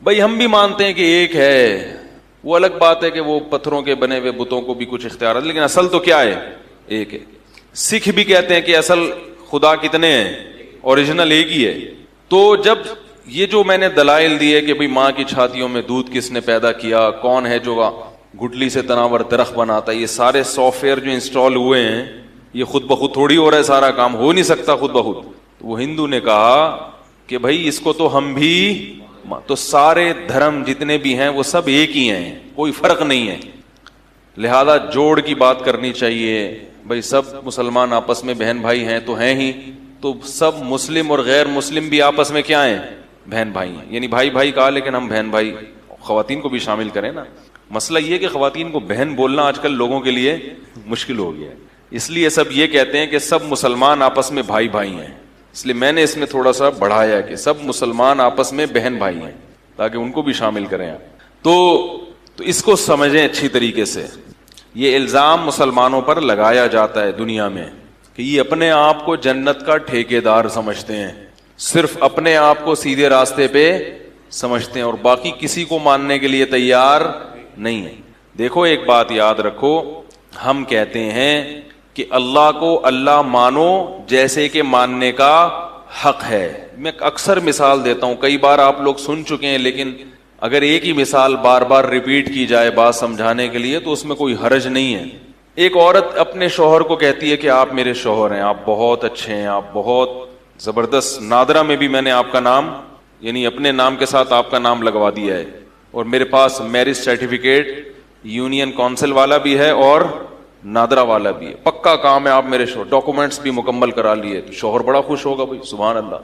بھائی ہم بھی مانتے ہیں کہ ایک ہے، وہ الگ بات ہے کہ وہ پتھروں کے بنے ہوئے بتوں کو بھی کچھ اختیار ہے، لیکن اصل تو کیا ہے؟ ایک ہے۔ سکھ بھی کہتے ہیں کہ اصل خدا کتنے ہیں؟ اوریجنل ایک ہی ہے۔ تو جب یہ جو میں نے دلائل دیے کہ بھئی ماں کی چھاتیوں میں دودھ کس نے پیدا کیا، کون ہے جو گٹلی سے تناور درخت بناتا ہے، یہ سارے سافٹ ویئر جو انسٹال ہوئے ہیں، یہ خود بخود تھوڑی ہو رہا ہے، سارا کام ہو نہیں سکتا خود بخود۔ تو وہ ہندو نے کہا کہ بھائی اس کو تو ہم بھی، تو سارے دھرم جتنے بھی ہیں وہ سب ایک ہی ہیں، کوئی فرق نہیں ہے، لہذا جوڑ کی بات کرنی چاہیے۔ بھائی سب مسلمان آپس میں بہن بھائی ہیں تو ہیں ہی، تو سب مسلم اور غیر مسلم بھی آپس میں کیا ہیں؟ بہن بھائی ہیں، یعنی بھائی بھائی کہا لیکن ہم بہن بھائی، خواتین کو بھی شامل کریں نا۔ مسئلہ یہ کہ خواتین کو بہن بولنا آج کل لوگوں کے لیے مشکل ہو گیا ہے، اس لیے سب یہ کہتے ہیں کہ سب مسلمان آپس میں بھائی بھائی ہیں، اس لیے میں نے اس میں تھوڑا سا بڑھایا کہ سب مسلمان آپس میں بہن بھائی ہیں تاکہ ان کو بھی شامل کریں۔ تو اس کو سمجھیں اچھی طریقے سے۔ یہ الزام مسلمانوں پر لگایا جاتا ہے دنیا میں کہ یہ اپنے آپ کو جنت کا ٹھیکیدار سمجھتے ہیں، صرف اپنے آپ کو سیدھے راستے پہ سمجھتے ہیں اور باقی کسی کو ماننے کے لیے تیار نہیں ہے۔ دیکھو ایک بات یاد رکھو، ہم کہتے ہیں کہ اللہ کو اللہ مانو جیسے کہ ماننے کا حق ہے۔ میں اکثر مثال دیتا ہوں، کئی بار آپ لوگ سن چکے ہیں، لیکن اگر ایک ہی مثال بار بار ریپیٹ کی جائے بات سمجھانے کے لیے تو اس میں کوئی حرج نہیں ہے۔ ایک عورت اپنے شوہر کو کہتی ہے کہ آپ میرے شوہر ہیں، آپ بہت اچھے ہیں، آپ بہت زبردست، نادرا میں بھی میں نے آپ کا نام، یعنی اپنے نام کے ساتھ آپ کا نام لگوا دیا ہے، اور میرے پاس میرج سرٹیفکیٹ یونین کونسل والا بھی ہے اور نادرا والا بھی ہے، پکا کام ہے، آپ میرے شوہر، ڈاکومنٹس بھی مکمل کرا لیے۔ تو شوہر بڑا خوش ہوگا، بھائی سبحان اللہ۔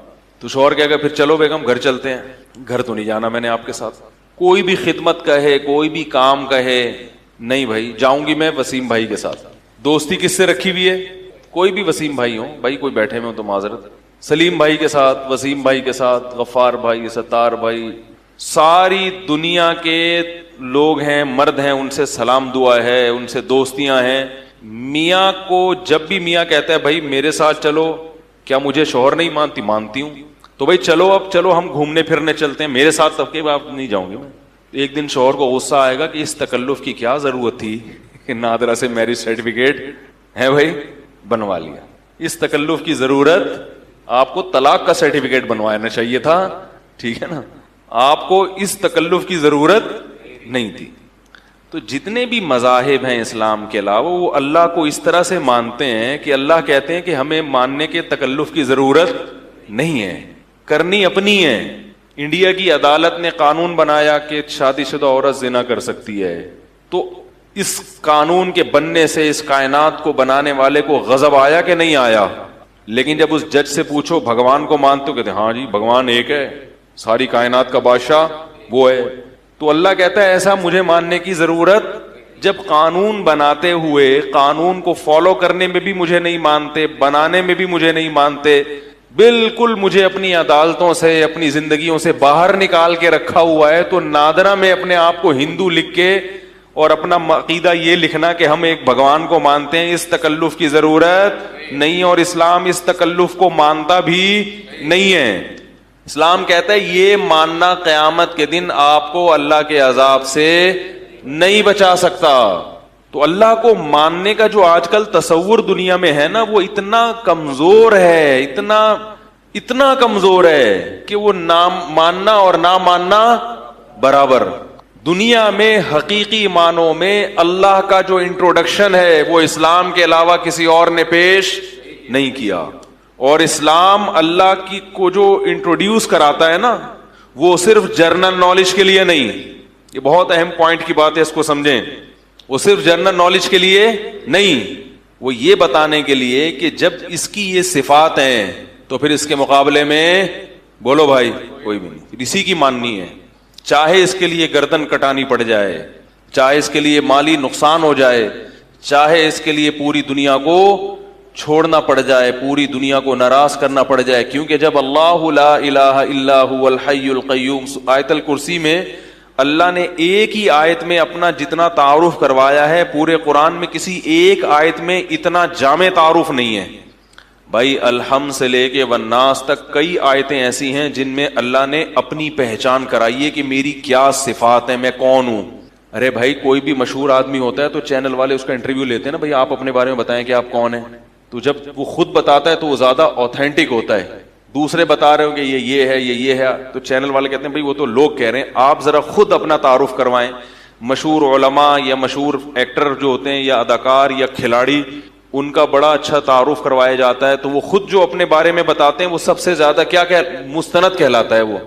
تو شوہر کہے گا پھر چلو بیگم گھر چلتے ہیں۔ گھر تو نہیں جانا میں نے آپ کے ساتھ، کوئی بھی خدمت کہے، کوئی بھی کام کہے، نہیں بھائی جاؤں گی میں وسیم بھائی کے ساتھ۔ دوستی کس سے رکھی ہوئی ہے؟ کوئی بھی وسیم بھائی ہو، بھائی کوئی بیٹھے ہوئے ہو تو معذرت، سلیم بھائی کے ساتھ، وسیم بھائی کے ساتھ، غفار بھائی، ستار بھائی، ساری دنیا کے لوگ ہیں، مرد ہیں، ان سے سلام دعا ہے، ان سے دوستیاں ہیں۔ میاں کو جب بھی میاں کہتا ہے بھائی میرے ساتھ چلو، کیا مجھے شوہر نہیں مانتی؟ مانتی ہوں، تو بھائی چلو اب چلو ہم گھومنے پھرنے چلتے ہیں، میرے ساتھ تب کہ آپ نہیں جاؤں گی میں۔ ایک دن شوہر کو غصہ آئے گا کہ اس تکلف کی کیا ضرورت تھی کہ نادرا سے میرج سرٹیفکیٹ ہے بھائی بنوا لیا، اس تکلف کی ضرورت، آپ کو طلاق کا سرٹیفکیٹ بنوانا چاہیے تھا، ٹھیک ہے نا، آپ کو اس تکلف کی ضرورت نہیں تھی۔ تو جتنے بھی مذاہب ہیں اسلام کے علاوہ وہ اللہ کو اس طرح سے مانتے ہیں کہ اللہ کہتے ہیں کہ ہمیں ماننے کے تکلف کی ضرورت نہیں ہے، کرنی اپنی ہے۔ انڈیا کی عدالت نے قانون بنایا کہ شادی شدہ عورت زنا کر سکتی ہے، تو اس قانون کے بننے سے اس کائنات کو بنانے والے کو غضب آیا کہ نہیں آیا؟ لیکن جب اس جج سے پوچھو بھگوان کو مانتے ہو، کہتے ہیں ہاں جی بھگوان ایک ہے، ساری کائنات کا بادشاہ وہ ہے۔ تو اللہ کہتا ہے ایسا مجھے ماننے کی ضرورت، جب قانون بناتے ہوئے قانون کو فالو کرنے میں بھی مجھے نہیں مانتے، بنانے میں بھی مجھے نہیں مانتے، بالکل مجھے اپنی عدالتوں سے، اپنی زندگیوں سے باہر نکال کے رکھا ہوا ہے، تو نادرا میں اپنے آپ کو ہندو لکھ کے اور اپنا عقیدہ یہ لکھنا کہ ہم ایک بھگوان کو مانتے ہیں، اس تکلف کی ضرورت نہیں، اور اسلام اس تکلف کو مانتا بھی نہیں ہے۔ اسلام کہتا ہے یہ ماننا قیامت کے دن آپ کو اللہ کے عذاب سے نہیں بچا سکتا۔ تو اللہ کو ماننے کا جو آج کل تصور دنیا میں ہے نا، وہ اتنا کمزور ہے، اتنا کمزور ہے کہ وہ ماننا اور نہ ماننا برابر۔ دنیا میں حقیقی معنوں میں اللہ کا جو انٹروڈکشن ہے وہ اسلام کے علاوہ کسی اور نے پیش نہیں کیا، اور اسلام اللہ کی کو جو انٹروڈیوس کراتا ہے نا، وہ صرف جنرل نالج کے لیے نہیں، یہ بہت اہم پوائنٹ کی بات ہے، اس کو سمجھیں، وہ صرف جنرل نالج کے لیے نہیں، وہ یہ بتانے کے لیے کہ جب اس کی یہ صفات ہیں تو پھر اس کے مقابلے میں بولو بھائی کوئی بھی نہیں، پھر اسی کی ماننی ہے، چاہے اس کے لیے گردن کٹانی پڑ جائے، چاہے اس کے لیے مالی نقصان ہو جائے، چاہے اس کے لیے پوری دنیا کو چھوڑنا پڑ جائے، پوری دنیا کو ناراض کرنا پڑ جائے۔ کیونکہ جب اللہ لا الہ الا هو الحی القیوم، آیت الکرسی میں اللہ نے ایک ہی آیت میں اپنا جتنا تعارف کروایا ہے، پورے قرآن میں کسی ایک آیت میں اتنا جامع تعارف نہیں ہے۔ بھائی الحم سے لے کے والناس تک کئی آیتیں ایسی ہیں جن میں اللہ نے اپنی پہچان کرائی ہے کہ میری کیا صفات ہیں, میں کون ہوں. ارے بھائی کوئی بھی مشہور آدمی ہوتا ہے تو چینل والے اس کا انٹرویو لیتے ہیں نا, بھائی آپ اپنے بارے میں بتائیں کہ آپ کون ہیں. تو جب وہ خود بتاتا ہے تو وہ زیادہ اوتھینٹک ہوتا ہے. دوسرے بتا رہے ہو کہ یہ ہے یہ ہے, تو چینل والے کہتے ہیں بھائی وہ تو لوگ کہہ رہے ہیں, آپ ذرا خود اپنا تعارف کروائیں. مشہور علماء یا مشہور ایکٹر جو ہوتے ہیں یا اداکار یا کھلاڑی, ان کا بڑا اچھا تعارف کروایا جاتا ہے تو وہ خود جو اپنے بارے میں بتاتے ہیں وہ سب سے زیادہ کیا مستند کہلاتا ہے وہ.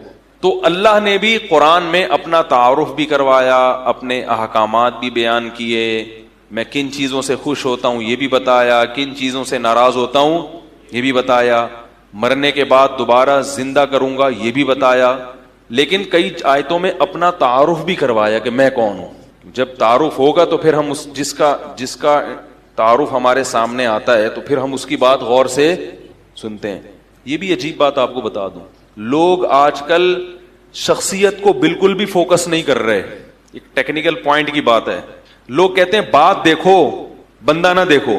تو اللہ نے بھی قرآن میں اپنا تعارف بھی کروایا, اپنے احکامات بھی بیان کیے, میں کن چیزوں سے خوش ہوتا ہوں یہ بھی بتایا, کن چیزوں سے ناراض ہوتا ہوں یہ بھی بتایا, مرنے کے بعد دوبارہ زندہ کروں گا یہ بھی بتایا. لیکن کئی آیتوں میں اپنا تعارف بھی کروایا کہ میں کون ہوں. جب تعارف ہوگا تو پھر ہم جس کا تعارف ہمارے سامنے آتا ہے تو پھر ہم اس کی بات غور سے سنتے ہیں. یہ بھی عجیب بات آپ کو بتا دوں, لوگ آج کل شخصیت کو بالکل بھی فوکس نہیں کر رہے. ایک ٹیکنیکل پوائنٹ کی بات ہے, لوگ کہتے ہیں بات دیکھو بندہ نہ دیکھو.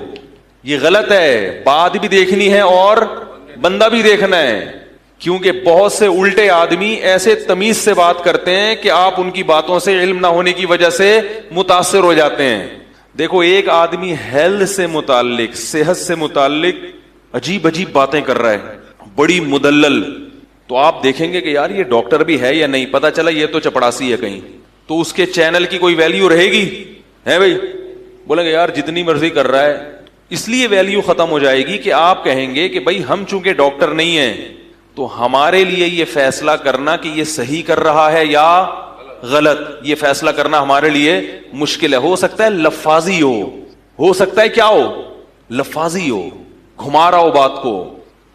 یہ غلط ہے, بات بھی دیکھنی ہے اور بندہ بھی دیکھنا ہے, کیونکہ بہت سے الٹے آدمی ایسے تمیز سے بات کرتے ہیں کہ آپ ان کی باتوں سے علم نہ ہونے کی وجہ سے متاثر ہو جاتے ہیں. دیکھو ایک آدمی ہیلتھ سے متعلق, صحت سے متعلق عجیب عجیب باتیں کر رہا ہے, بڑی مدلل, تو آپ دیکھیں گے کہ یار یہ ڈاکٹر بھی ہے یا نہیں, پتا چلا یہ تو چپڑاسی ہے کہیں, تو اس کے چینل کی کوئی ویلیو رہے گی ہے بھائی؟ بولیں گے یار جتنی مرضی کر رہا ہے. اس لیے ویلیو ختم ہو جائے گی کہ آپ کہیں گے کہ بھائی ہم چونکہ ڈاکٹر نہیں ہیں تو ہمارے لیے یہ فیصلہ کرنا کہ یہ صحیح کر رہا ہے یا غلط, یہ فیصلہ کرنا ہمارے لیے مشکل ہے. ہو سکتا ہے لفاظی ہو سکتا ہے کیا ہو, لفاظی ہو, گھما رہا ہو بات کو,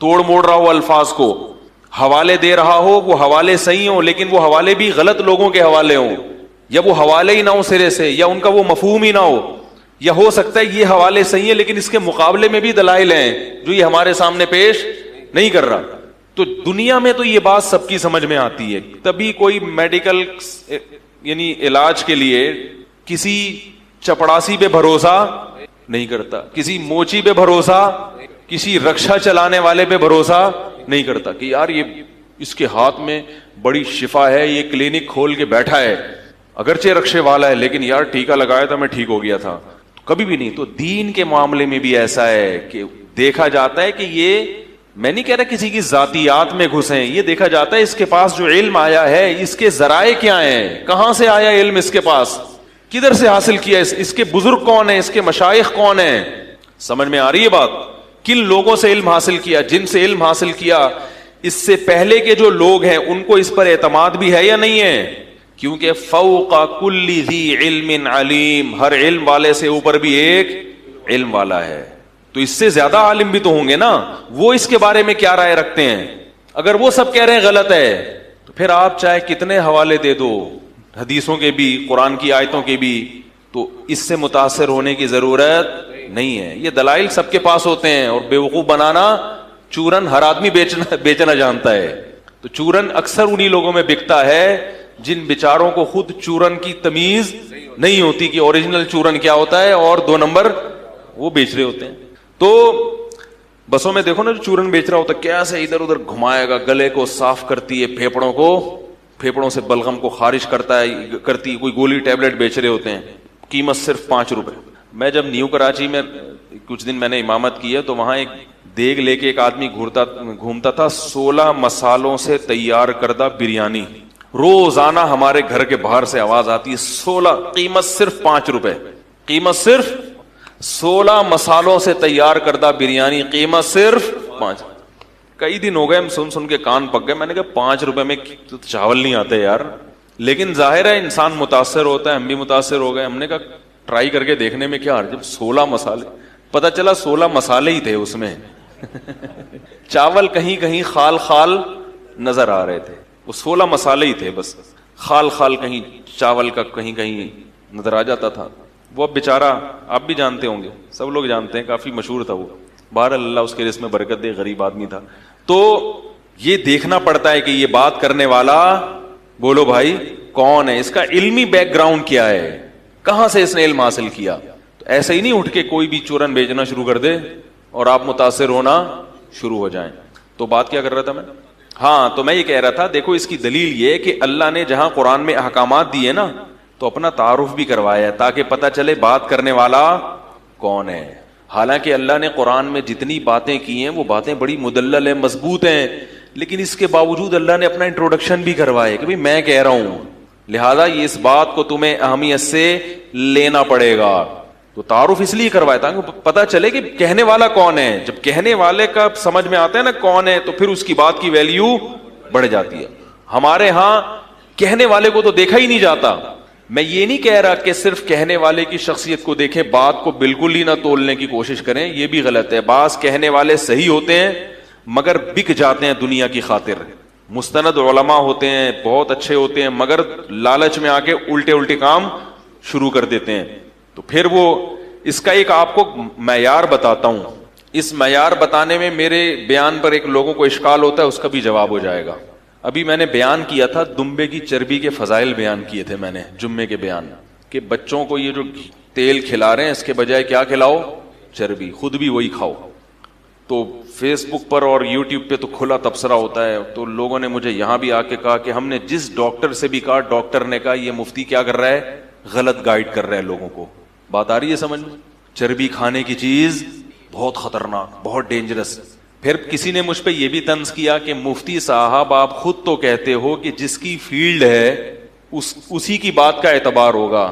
توڑ موڑ رہا ہو الفاظ کو, حوالے دے رہا ہو, وہ حوالے صحیح ہوں لیکن وہ حوالے بھی غلط لوگوں کے حوالے ہوں, یا وہ حوالے ہی نہ ہو سرے سے, یا ان کا وہ مفہوم ہی نہ ہو, یا ہو سکتا ہے یہ حوالے صحیح ہیں لیکن اس کے مقابلے میں بھی دلائل ہیں جو یہ ہمارے سامنے پیش نہیں کر رہا. تو دنیا میں تو یہ بات سب کی سمجھ میں آتی ہے, تبھی کوئی میڈیکل یعنی علاج کے لیے کسی چپڑاسی پہ بھروسہ نہیں کرتا, کسی موچی پہ بھروسہ, کسی رکشا چلانے والے پہ بھروسہ نہیں کرتا کہ یار یہ اس کے ہاتھ میں بڑی شفا ہے, یہ کلینک کھول کے بیٹھا ہے, اگرچہ رکشے والا ہے لیکن یار ٹیکا لگایا تھا میں ٹھیک ہو گیا تھا. کبھی بھی نہیں. تو دین کے معاملے میں بھی ایسا ہے کہ دیکھا جاتا ہے کہ یہ, میں نہیں کہہ رہا کسی کی ذاتیات میں گھسیں, یہ دیکھا جاتا ہے اس کے پاس جو علم آیا ہے اس کے ذرائع کیا ہیں, کہاں سے آیا علم اس کے پاس, کدھر سے حاصل کیا, اس کے بزرگ کون ہیں, اس کے مشائخ کون ہیں. سمجھ میں آ رہی ہے بات؟ کن لوگوں سے علم حاصل کیا, جن سے علم حاصل کیا اس سے پہلے کے جو لوگ ہیں ان کو اس پر اعتماد بھی ہے یا نہیں ہے, کیونکہ فوق کل ذی علم علیم, ہر علم والے سے اوپر بھی ایک علم والا ہے. تو اس سے زیادہ عالم بھی تو ہوں گے نا, وہ اس کے بارے میں کیا رائے رکھتے ہیں. اگر وہ سب کہہ رہے ہیں غلط ہے تو پھر آپ چاہے کتنے حوالے دے دو, حدیثوں کے بھی قرآن کی آیتوں کے بھی, تو اس سے متاثر ہونے کی ضرورت نہیں ہے. یہ دلائل سب کے پاس ہوتے ہیں, اور بیوقوف بنانا چورن ہر آدمی بیچنا جانتا ہے. تو چورن اکثر انہی لوگوں میں بکتا ہے جن بیچاروں کو خود چورن کی تمیز نہیں ہوتی کہ اوریجنل چورن کیا ہوتا ہے اور 2 نمبر وہ بیچ رہے ہوتے ہیں. تو بسوں میں دیکھو نا جو چورن بیچ رہا ہوتا ہے کیسے ادھر ادھر گھمائے گا, گلے کو صاف کرتی ہے, پھیپڑوں سے بلغم کو خارج کرتی, کوئی گولی ٹیبلٹ بیچ رہے ہوتے ہیں, قیمت صرف 5 روپے. میں جب نیو کراچی میں کچھ دن میں نے امامت کی ہے تو وہاں ایک دیگ لے کے ایک آدمی گھومتا تھا, 16 مسالوں سے تیار کردہ بریانی, روزانہ ہمارے گھر کے باہر سے آواز آتی ہے 16, قیمت صرف 5 روپے, قیمت صرف 16 مسالوں سے تیار کردہ بریانی, قیمت صرف 5. کئی دن ہو گئے ہم سن کے کان پک گئے. میں نے کہا 5 روپے میں چاول نہیں آتے یار, لیکن ظاہر ہے انسان متاثر ہوتا ہے, ہم بھی متاثر ہو گئے. ہم نے کہا ٹرائی کر کے دیکھنے میں کیا حرج, جب 16 مسالے, پتا چلا 16 مسالے ہی تھے اس میں چاول کہیں کہیں خال نظر آ رہے تھے, وہ 16 مسالے ہی تھے بس, خال کہیں چاول کا کہیں کہیں نظر آ جاتا تھا. وہ اب بیچارہ آپ بھی جانتے ہوں گے, سب لوگ جانتے ہیں, کافی مشہور تھا وہ. بہرحال اللہ اس کے رزق میں برکت دے, غریب آدمی تھا. تو یہ دیکھنا پڑتا ہے کہ یہ بات کرنے والا, بولو بھائی کون ہے, اس کا علمی بیک گراؤنڈ کیا ہے, کہاں سے اس نے علم حاصل کیا. تو ایسے ہی نہیں اٹھ کے کوئی بھی چورن بیچنا شروع کر دے اور آپ متاثر ہونا شروع ہو جائیں. تو بات کیا کر رہا تھا میں؟ ہاں، تو میں یہ کہہ رہا تھا دیکھو اس کی دلیل یہ کہ اللہ نے جہاں قرآن میں احکامات دیے نا تو اپنا تعارف بھی کروایا ہے تاکہ پتہ چلے بات کرنے والا کون ہے. حالانکہ اللہ نے قرآن میں جتنی باتیں کی ہیں وہ باتیں بڑی مدلل ہیں، مضبوط ہیں، لیکن اس کے باوجود اللہ نے اپنا انٹروڈکشن بھی کروایا کہ میں کہہ رہا ہوں، لہذا یہ اس بات کو تمہیں اہمیت سے لینا پڑے گا. تو تعارف اس لیے کروایا تاکہ پتہ چلے کہ کہنے والا کون ہے. جب کہنے والے کا سمجھ میں آتا ہے نا کون ہے تو پھر اس کی بات کی ویلیو بڑھ جاتی ہے. ہمارے ہاں کہنے والے کو تو دیکھا ہی نہیں جاتا. میں یہ نہیں کہہ رہا کہ صرف کہنے والے کی شخصیت کو دیکھیں، بات کو بالکل ہی نہ تولنے کی کوشش کریں، یہ بھی غلط ہے. بعض کہنے والے صحیح ہوتے ہیں مگر بک جاتے ہیں دنیا کی خاطر. مستند علماء ہوتے ہیں، بہت اچھے ہوتے ہیں، مگر لالچ میں آ کے الٹے کام شروع کر دیتے ہیں. تو پھر وہ اس کا ایک آپ کو معیار بتاتا ہوں. اس معیار بتانے میں میرے بیان پر ایک لوگوں کو اشکال ہوتا ہے، اس کا بھی جواب ہو جائے گا. ابھی میں نے بیان کیا تھا دمبے کی چربی کے فضائل بیان کیے تھے میں نے جمعے کے بیان، کہ بچوں کو یہ جو تیل کھلا رہے ہیں اس کے بجائے کیا کھلاؤ؟ چربی. خود بھی وہی کھاؤ. تو فیس بک پر اور یوٹیوب پہ تو کھلا تبصرہ ہوتا ہے. تو لوگوں نے مجھے یہاں بھی آ کے کہا کہ ہم نے جس ڈاکٹر سے بھی کہا، ڈاکٹر نے کہا یہ مفتی کیا کر رہا ہے؟ غلط گائیڈ کر رہا ہے لوگوں کو. بات آ رہی ہے سمجھ میں؟ چربی کھانے کی چیز بہت خطرناک، بہت ڈینجرس. پھر کسی نے مجھ پہ یہ بھی طنز کیا کہ مفتی صاحب آپ خود تو کہتے ہو کہ جس کی فیلڈ ہے اسی کی بات کا اعتبار ہوگا،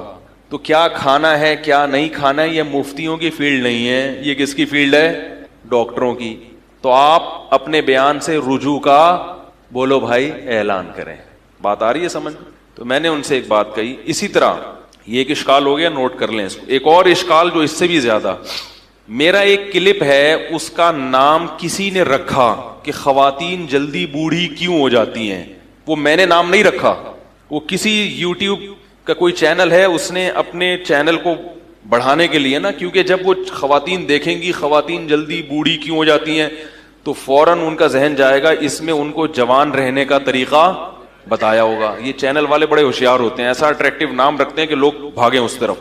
تو کیا کھانا ہے کیا نہیں کھانا ہے یہ مفتیوں کی فیلڈ نہیں ہے، یہ کس کی فیلڈ ہے؟ ڈاکٹروں کی. تو آپ اپنے بیان سے رجوع کا بولو بھائی اعلان کریں. بات آ رہی ہے سمجھ؟ تو میں نے ان سے ایک بات کہی. اسی طرح یہ ایک اشکال ہو گیا، نوٹ کر لیں اس کو. ایک اور اشکال جو اس سے بھی زیادہ، میرا ایک کلپ ہے اس کا نام کسی نے رکھا کہ خواتین جلدی بوڑھی کیوں ہو جاتی ہیں. وہ میں نے نام نہیں رکھا، وہ کسی یوٹیوب کا کوئی چینل ہے، اس نے اپنے چینل کو بڑھانے کے لیے نا، کیونکہ جب وہ خواتین دیکھیں گی خواتین جلدی بوڑھی کیوں ہو جاتی ہیں تو فوراً ان کا ذہن جائے گا اس میں ان کو جوان رہنے کا طریقہ بتایا ہوگا. یہ چینل والے بڑے ہوشیار ہوتے ہیں، ایسا اٹریکٹیو نام رکھتے ہیں کہ لوگ بھاگیں اس طرف.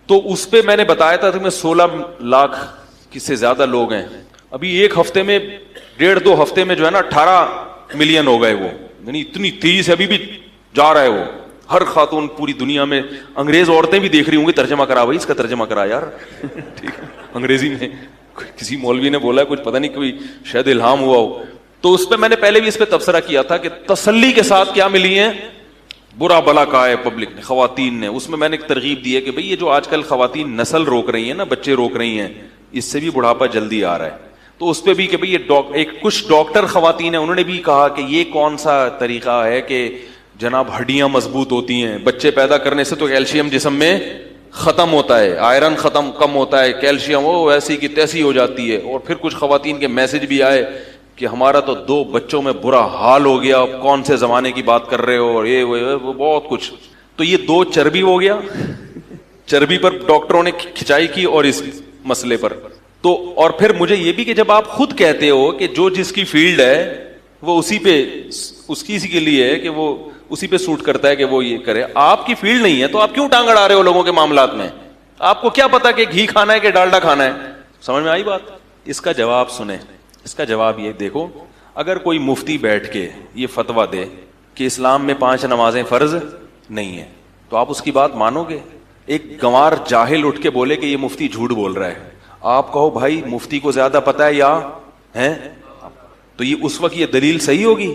تو اس پہ میں نے بتایا تھا کہ 16 لاکھ کس سے زیادہ لوگ ہیں. ابھی ایک ہفتے میں 1.5-2 ہفتے میں جو ہے نا 18 ملین ہو گئے. وہ یعنی اتنی تیزی سے ابھی بھی جا رہا ہے وہ. ہر خاتون پوری دنیا میں، انگریز عورتیں بھی دیکھ رہی ہوں گی ترجمہ کرا بھائی، اس کا ترجمہ کرا یار. ٹھیک ہے، انگریزی میں کسی مولوی نے بولا کچھ پتہ نہیں، کوئی شاید الہام ہوا ہو. تو اس پہ میں نے پہلے بھی اس پہ تبصرہ کیا تھا کہ تسلی کے ساتھ کیا ملی ہیں، برا بلا کہا ہے پبلک نے، خواتین نے. اس میں میں نے ایک ترغیب دی ہے کہ بھئی یہ جو آج کل خواتین نسل روک رہی ہیں نا، بچے روک رہی ہیں، اس سے بھی بڑھاپا جلدی آ رہا ہے. تو اس پہ بھی کہ بھئی یہ ایک کچھ ڈاکٹر خواتین ہیں، انہوں نے بھی کہا کہ یہ کون سا طریقہ ہے کہ جناب ہڈیاں مضبوط ہوتی ہیں، بچے پیدا کرنے سے تو کیلشیم جسم میں ختم ہوتا ہے، آئرن کم ہوتا ہے، کیلشیم وہ ایسی کی تیسی ہو جاتی ہے. اور پھر کچھ خواتین کے میسج بھی آئے کہ ہمارا تو 2 بچوں میں برا حال ہو گیا، اب کون سے زمانے کی بات کر رہے ہو، اور یہ وہ بہت کچھ. تو یہ 2 چربی ہو گیا، چربی پر ڈاکٹروں نے کھچائی کی اور اس مسئلے پر. تو اور پھر مجھے یہ بھی کہ جب آپ خود کہتے ہو کہ جو جس کی فیلڈ ہے وہ اسی کے لیے ہے کہ وہ اسی پہ سوٹ کرتا ہے کہ وہ یہ کرے، آپ کی فیلڈ نہیں ہے تو آپ کیوں ٹانگ اڑا رہے ہو لوگوں کے معاملات میں؟ آپ کو کیا پتا کہ گھی کھانا ہے کہ ڈالڈا کھانا ہے؟ سمجھ میں آئی بات؟ اس کا جواب سنیں. اس کا جواب یہ دیکھو، اگر کوئی مفتی بیٹھ کے یہ فتویٰ دے کہ اسلام میں 5 نمازیں فرض نہیں ہیں تو آپ اس کی بات مانو گے؟ ایک گنوار جاہل اٹھ کے بولے کہ یہ مفتی جھوٹ بول رہا ہے، آپ کہو بھائی مفتی کو زیادہ پتہ ہے یا ہے، تو یہ اس وقت یہ دلیل صحیح ہوگی؟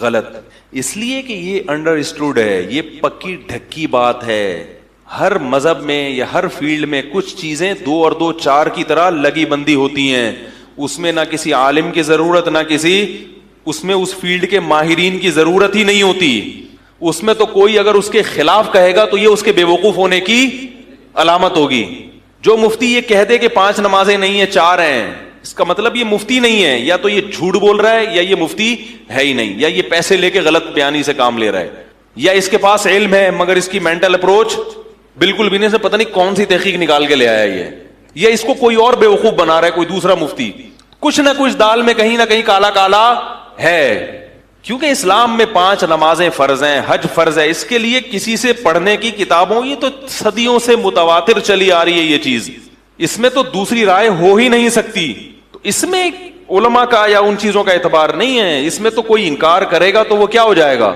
غلط. اس لیے کہ یہ انڈر اسٹوڈ ہے، یہ پکی ڈھکی بات ہے. ہر مذہب میں یا ہر فیلڈ میں کچھ چیزیں 2 اور 2 4 کی طرح لگی بندی ہوتی ہیں. اس میں نہ کسی عالم کی ضرورت، نہ کسی اس میں اس فیلڈ کے ماہرین کی ضرورت ہی نہیں ہوتی. اس میں تو کوئی اگر اس کے خلاف کہے گا تو یہ اس کے بے وقوف ہونے کی علامت ہوگی. جو مفتی یہ کہہ دے کہ 5 نمازیں نہیں ہیں 4 ہیں، اس کا مطلب یہ مفتی نہیں ہے، یا تو یہ جھوٹ بول رہا ہے یا یہ مفتی ہے ہی نہیں، یا یہ پیسے لے کے غلط بیانی سے کام لے رہا ہے، یا اس کے پاس علم ہے مگر اس کی مینٹل اپروچ بالکل بھی نہیں، سے پتہ نہیں کون سی تحقیق نکال کے لے آیا یہ، یا اس کو کوئی اور بیوقوف بنا رہا ہے کوئی دوسرا مفتی. کچھ نہ کچھ دال میں کہیں نہ کہیں کالا کالا ہے. کیونکہ اسلام میں 5 نمازیں فرض ہیں، حج فرض ہے. اس کے لیے کسی سے پڑھنے کی کتابوں، یہ تو صدیوں سے متواتر چلی آ رہی ہے یہ چیز، اس میں تو دوسری رائے ہو ہی نہیں سکتی. تو اس میں علماء کا یا ان چیزوں کا اعتبار نہیں ہے, اس میں تو کوئی انکار کرے گا تو وہ کیا ہو جائے گا.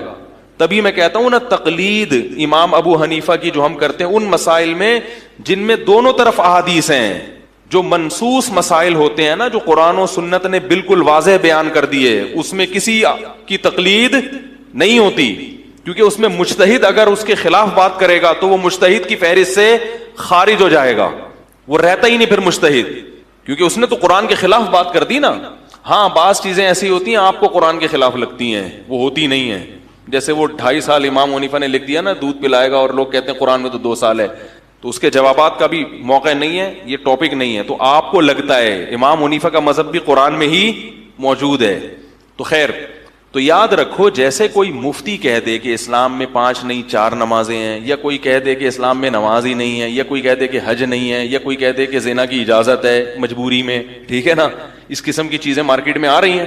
تبھی میں کہتا ہوں نا, تقلید امام ابو حنیفہ کی جو ہم کرتے ہیں ان مسائل میں جن میں دونوں طرف احادیث ہیں, جو منصوص مسائل ہوتے ہیں نا, جو قرآن و سنت نے بالکل واضح بیان کر دیے, اس میں کسی کی تقلید نہیں ہوتی, کیونکہ اس میں مجتہد اگر اس کے خلاف بات کرے گا تو وہ مجتہد کی فہرست سے خارج ہو جائے گا, وہ رہتا ہی نہیں پھر مجتہد, کیونکہ اس نے تو قرآن کے خلاف بات کر دی نا. ہاں بعض چیزیں ایسی ہوتی ہیں آپ کو قرآن کے خلاف لگتی ہیں, وہ ہوتی نہیں ہیں. جیسے وہ 2.5 سال امام حنیفہ نے لکھ دیا نا, دودھ پلائے گا, اور لوگ کہتے ہیں قرآن میں تو 2 سال ہے, تو اس کے جوابات کا بھی موقع نہیں ہے, یہ ٹاپک نہیں ہے. تو آپ کو لگتا ہے امام حنیفہ کا مذہب بھی قرآن میں ہی موجود ہے. تو خیر, تو یاد رکھو, جیسے کوئی مفتی کہہ دے کہ اسلام میں 5 نہیں 4 نمازیں ہیں, یا کوئی کہہ دے کہ اسلام میں نماز ہی نہیں ہے, یا کوئی کہہ دے کہ حج نہیں ہے, یا کوئی کہہ دے کہ زنا کی اجازت ہے مجبوری میں, ٹھیک ہے نا, اس قسم کی چیزیں مارکیٹ میں آ رہی ہیں.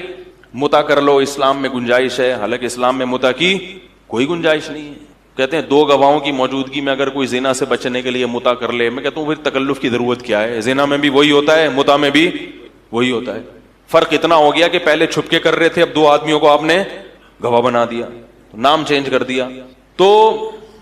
متا کر لو, اسلام میں گنجائش ہے, حالانکہ اسلام میں متا کی کوئی گنجائش نہیں ہے. کہتے ہیں 2 گواہوں کی موجودگی میں اگر کوئی زنا سے بچنے کے لیے متا کر لے, میں کہتا ہوں پھر تکلف کی ضرورت کیا ہے, زنا میں بھی وہی ہوتا ہے, متا میں بھی وہی ہوتا ہے. فرق اتنا ہو گیا کہ پہلے چھپ کے کر رہے تھے, اب 2 آدمیوں کو آپ نے گواہ بنا دیا, نام چینج کر دیا. تو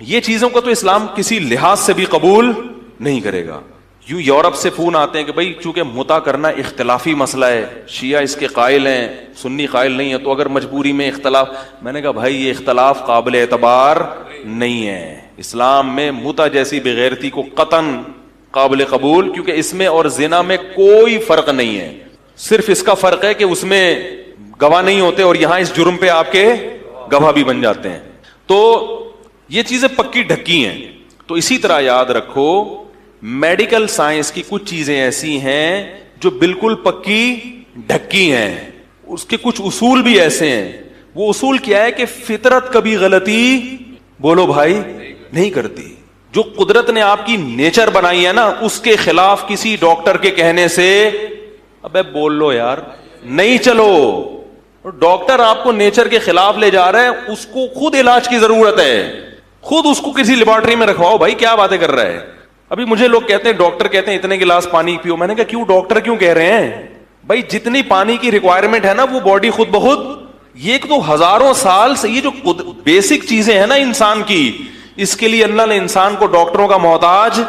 یہ چیزوں کو تو اسلام کسی لحاظ سے بھی قبول نہیں کرے گا. یوں یورپ سے فون آتے ہیں کہ بھائی چونکہ متا کرنا اختلافی مسئلہ ہے, شیعہ اس کے قائل ہیں, سنی قائل نہیں ہے, تو اگر مجبوری میں اختلاف, میں نے کہا بھائی یہ اختلاف قابل اعتبار نہیں ہے. اسلام میں متا جیسی بغیرتی کو قطعاً قابل قبول, کیونکہ اس میں اور زنا میں کوئی فرق نہیں ہے, صرف اس کا فرق ہے کہ اس میں گواہ نہیں ہوتے اور یہاں اس جرم پہ آپ کے گواہ بھی بن جاتے ہیں. تو یہ چیزیں پکی ڈھکی ہیں. تو اسی طرح یاد رکھو, میڈیکل سائنس کی کچھ چیزیں ایسی ہیں جو بالکل پکی ڈھکی ہیں, اس کے کچھ اصول بھی ایسے ہیں. وہ اصول کیا ہے کہ فطرت کبھی غلطی, بولو بھائی, نہیں کرتی. جو قدرت نے آپ کی نیچر بنائی ہے نا, اس کے خلاف کسی ڈاکٹر کے کہنے سے, ابے بول لو یار, نہیں چلو. ڈاکٹر آپ کو نیچر کے خلاف لے جا رہا ہے, اس کو خود علاج کی ضرورت ہے, خود اس کو کسی لیبارٹری میں رکھواؤ. بھائی کیا باتیں کر رہا ہے. ابھی مجھے لوگ کہتے ہیں, ڈاکٹر کہتے ہیں اتنے گلاس پانی پیو. میں نے کہا کیوں, ڈاکٹر کیوں کہہ رہے ہیں؟ بھائی جتنی پانی کی ریکوائرمنٹ ہے نا, وہ باڈی خود بخود, یہ تو ہزاروں سال سے یہ جو بیسک چیزیں ہیں نا انسان کی, اس کے لیے اللہ نے انسان کو ڈاکٹروں کا محتاج.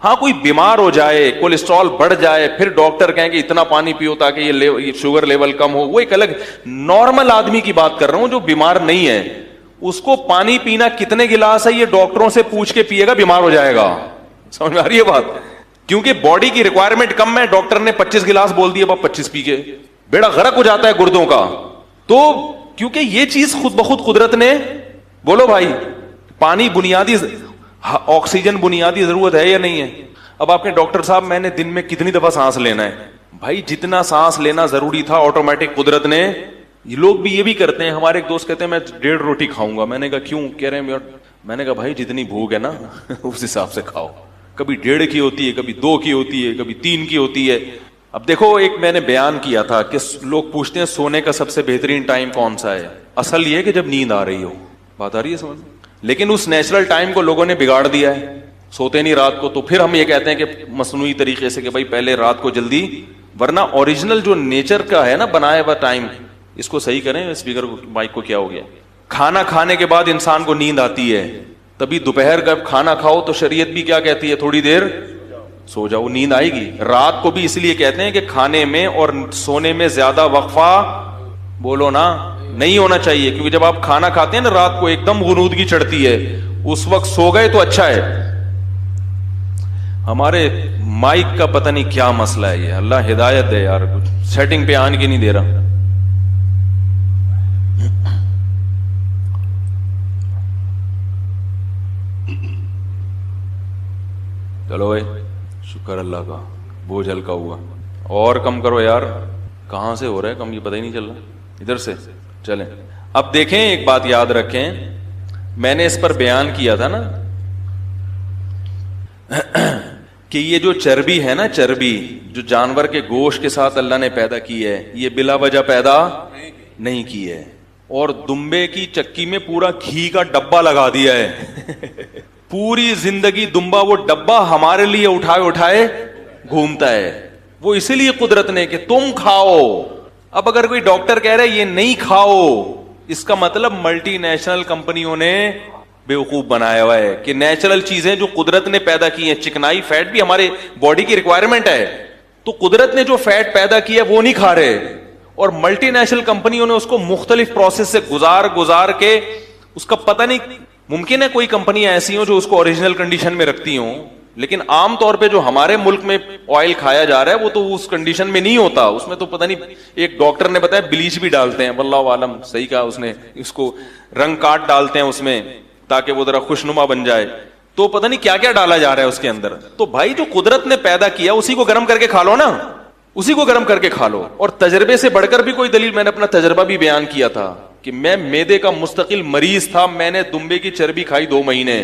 ہاں کوئی بیمار ہو جائے, کولیسٹرول بڑھ جائے, پھر ڈاکٹر کہیں کہ اتنا پانی پیو تاکہ یہ شوگر لیول کم ہو, وہ ایک الگ. نارمل آدمی کی بات کر رہا ہوں جو بیمار نہیں ہے, اس کو پانی پینا کتنے گلاس ہے یہ ڈاکٹروں سے پوچھ کے پیے گا, بیمار ہو جائے گا. سمجھ میں آ رہی ہے بات؟ کیونکہ باڈی کی ریکوائرمنٹ کم ہے, ڈاکٹر نے 25 گلاس بول دیے, اب 25 پی کے بیڑا غرق ہو جاتا ہے گردوں کا. تو کیونکہ یہ چیز خود بخود قدرت نے, بولو بھائی, پانی بنیادی, آکسیجن بنیادی ضرورت ہے یا نہیں ہے؟ اب آپ کے ڈاکٹر صاحب میں نے دن میں کتنی دفعہ سانس لینا ہے؟ بھائی جتنا سانس لینا ضروری تھا آٹومیٹک قدرت نے. یہ لوگ بھی یہ بھی کرتے ہیں. ہمارے ایک دوست کہتے ہیں میں 1.5 روٹی کھاؤں گا. میں نے کہا کیوں؟ کہہ رہے ہیں, میں نے کہا بھائی جتنی بھوک ہے نا اس حساب سے کھاؤ. کبھی 1.5 کی ہوتی ہے, کبھی 2 کی ہوتی ہے, کبھی 3 کی ہوتی ہے. اب دیکھو, ایک میں نے بیان کیا تھا کہ لوگ پوچھتے ہیں سونے کا سب سے بہترین ٹائم کون سا ہے. اصل یہ کہ جب نیند آ رہی ہو. بات آ رہی ہے سمجھ؟ لیکن اس نیچرل ٹائم کو لوگوں نے بگاڑ دیا ہے, سوتے نہیں رات کو. تو پھر ہم یہ کہتے ہیں کہ مصنوعی طریقے سے کہ بھائی پہلے رات کو جلدی, ورنہ اوریجنل جو نیچر کا ہے نا بنایا ہوا ٹائم, اس کو صحیح کریں. اسپیکر کو, مائک کو کیا ہو گیا؟ کھانا کھانے کے بعد انسان کو نیند آتی ہے, تبھی دوپہر کا کھانا کھاؤ تو شریعت بھی کیا کہتی ہے, تھوڑی دیر سو جاؤ, نیند آئے گی. رات کو بھی اس لیے کہتے ہیں کہ کھانے میں اور سونے میں زیادہ وقفہ, بولو نا, نہیں ہونا چاہیے. کیونکہ جب آپ کھانا کھاتے ہیں نا رات کو, ایک دم غنودگی چڑھتی ہے, اس وقت سو گئے تو اچھا ہے. ہمارے مائک کا پتہ نہیں کیا مسئلہ ہے, یہ اللہ ہدایت ہے یار, کچھ سیٹنگ پہ آن کے نہیں دے رہا. چلو بھائی, شکر اللہ کا, بوجھ ہلکا ہوا. اور کم کرو یار, کہاں سے ہو رہا ہے کم یہ پتہ ہی نہیں چل رہا. ادھر سے چلیں. اب دیکھیں, ایک بات یاد رکھیں, میں نے اس پر بیان کیا تھا نا کہ یہ جو چربی ہے نا, چربی جو جانور کے گوشت کے ساتھ اللہ نے پیدا کی ہے, یہ بلا وجہ پیدا نہیں کی ہے. اور دمبے کی چکی میں پورا گھی کا ڈبہ لگا دیا ہے. پوری زندگی دمبا وہ ڈبہ ہمارے لیے اٹھائے اٹھائے گھومتا ہے. وہ اسی لیے قدرت نے کہ تم کھاؤ. اب اگر کوئی ڈاکٹر کہہ رہا ہے یہ نہیں کھاؤ, اس کا مطلب ملٹی نیشنل کمپنیوں نے بیوقوف بنایا ہوا ہے کہ نیچرل چیزیں جو قدرت نے پیدا کی ہیں, چکنائی فیٹ بھی ہمارے باڈی کی ریکوائرمنٹ ہے, تو قدرت نے جو فیٹ پیدا کیا وہ نہیں کھا رہے, اور ملٹی نیشنل کمپنیوں نے اس کو مختلف پروسیس سے گزار کے اس کا پتہ نہیں. ممکن ہے کوئی کمپنیاں ایسی ہوں جو اس کو اوریجنل کنڈیشن میں رکھتی ہوں, لیکن عام طور پہ جو ہمارے ملک میں آئل کھایا جا رہا ہے وہ تو اس کنڈیشن میں نہیں ہوتا. اس میں تو پتہ نہیں, ایک ڈاکٹر نے بتایا بلیچ بھی ڈالتے ہیں, واللہ عالم صحیح کہا اس نے, اس کو رنگ کاٹ ڈالتے ہیں اس میں تاکہ وہ ذرا خوشنما بن جائے, تو پتہ نہیں کیا کیا ڈالا جا رہا ہے اس کے اندر. تو بھائی جو قدرت نے پیدا کیا اسی کو گرم کر کے کھا لو نا, اسی کو گرم کر کے کھا لو. اور تجربے سے بڑھ کر بھی کوئی دلیل, میں نے اپنا تجربہ بھی بیان کیا تھا کہ میں معدے کا مستقل مریض تھا, میں نے دمبے کی چربی کھائی 2 مہینے,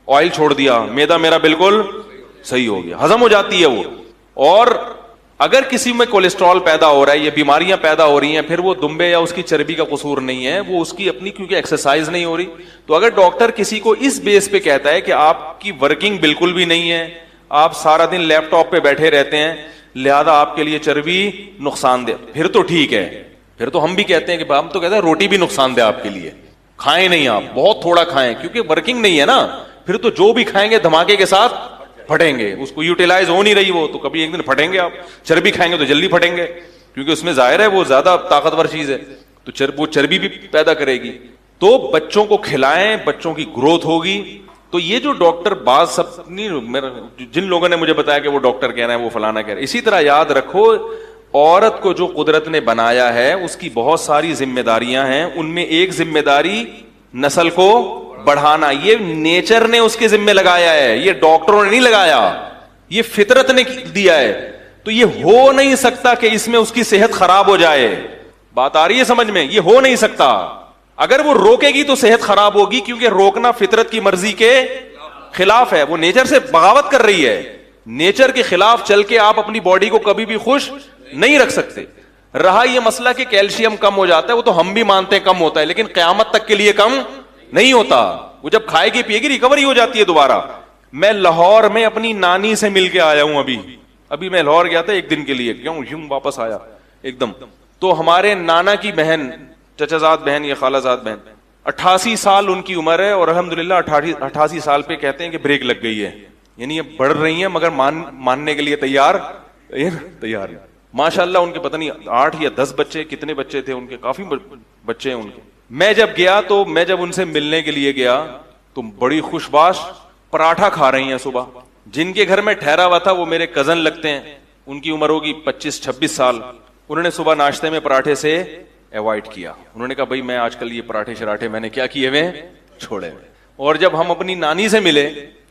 آئل چھوڑ دیا, معدہ میرا بالکل صحیح ہو گیا, ہضم ہو جاتی ہے وہ. اور اگر کسی میں کولیسٹرول پیدا ہو رہا ہے, یہ بیماریاں پیدا ہو رہی ہیں, پھر وہ دمبے یا اس کی چربی کا قصور نہیں ہے, وہ اس کی اپنی, کیونکہ ایکسرسائز نہیں ہو رہی. تو اگر ڈاکٹر کسی کو اس بیس پہ کہتا ہے کہ آپ کی ورکنگ بالکل بھی نہیں ہے, آپ سارا دن لیپ ٹاپ پہ بیٹھے رہتے ہیں, لہذا آپ کے لیے چربی نقصان دہ, پھر تو ٹھیک ہے. پھر تو ہم بھی کہتے ہیں کہ ہم تو کہتے ہیں روٹی بھی نقصان دہ آپ کے لیے, کھائیں نہیں, آپ بہت تھوڑا کھائیں, کیونکہ ورکنگ نہیں ہے نا. پھر تو جو بھی کھائیں گے دھماکے کے ساتھ پھٹیں گے, اس کو یوٹیلائز ہو نہیں رہی وہ, تو کبھی ایک دن پھٹیں گے. آپ چربی کھائیں گے تو جلدی پھٹیں گے, کیونکہ اس میں ظاہر ہے وہ زیادہ طاقتور چیز ہے, تو وہ چربی بھی پیدا کرے گی. تو بچوں کو کھلائیں, بچوں کی گروتھ ہوگی. تو یہ جو ڈاکٹر بعض سب نہیں, جن لوگوں نے مجھے بتایا کہ وہ ڈاکٹر کہہ رہے ہیں وہ فلانا کہہ رہے ہیں, اسی طرح یاد رکھو عورت کو جو قدرت نے بنایا ہے اس کی بہت ساری ذمہ داریاں ہیں. ان میں ایک ذمہ داری نسل کو بڑھانا, یہ نیچر نے اس کے ذمہ لگایا ہے, یہ ڈاکٹروں نے نہیں لگایا, یہ فطرت نے دیا ہے. تو یہ ہو نہیں سکتا کہ اس میں اس کی صحت خراب ہو جائے. بات آ رہی ہے سمجھ میں؟ یہ ہو نہیں سکتا. اگر وہ روکے گی تو صحت خراب ہوگی, کیونکہ روکنا فطرت کی مرضی کے خلاف ہے. وہ نیچر سے بغاوت کر رہی ہے. نیچر کے خلاف چل کے آپ اپنی باڈی کو کبھی بھی خوش نہیں رکھ سکتے. رہا یہ مسئلہ کہ کیلشیم کم ہو جاتا ہے, وہ تو ہم بھی مانتے ہیں کم ہوتا ہے, لیکن قیامت تک کے لیے کم نہیں ہوتا. وہ جب کھائے گی پیے گی ریکوری ہو جاتی ہے دوبارہ. میں لاہور میں اپنی نانی سے مل کے آیا ہوں, ابھی میں لاہور گیا تھا 1 دن کے لیے, یوں واپس آیا ایک دم. تو ہمارے نانا کی بہن, چچا زاد بہن یا خالہ زاد بہن, 88 سال ان کی عمر ہے, اور الحمدللہ 88 سال پہ کہتے ہیں کہ بریک لگ گئی ہے. یعنی یہ بڑھ رہی ہیں مگر ماننے کے لیے تیار نہیں. ماشاءاللہ ان کے پتہ نہیں 8 یا 10 بچے, کتنے بچے تھے ان کے, کافی بچے ہیں ان کے. میں جب گیا تو میں جب ان سے ملنے کے لیے گیا تو بڑی خوش باش پراٹھا کھا رہی ہیں صبح. جن کے گھر میں ٹھہرا ہوا تھا وہ میرے کزن لگتے ہیں, ان کی عمر ہوگی 25-26 سال. انہوں نے صبح ناشتے میں پراٹھے سے ایوائڈ کیا. انہوں نے کہا بھائی میں آج کل یہ پراٹھے شراٹھے میں نے کیا کیے ہوئے چھوڑے ہوئے. اور جب ہم اپنی نانی سے ملے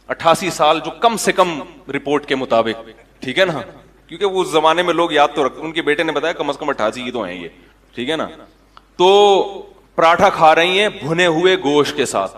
88 سال, جو کم سے کم رپورٹ کے مطابق, ٹھیک ہے نا, کیونکہ وہ اس زمانے میں لوگ یاد تو رکھتے, ان کے بیٹے نے بتایا کم از کم 88 کی تو ہیں یہ, ٹھیک ہے نا. تو پراٹھا کھا رہی ہیں بھنے ہوئے گوشت کے ساتھ,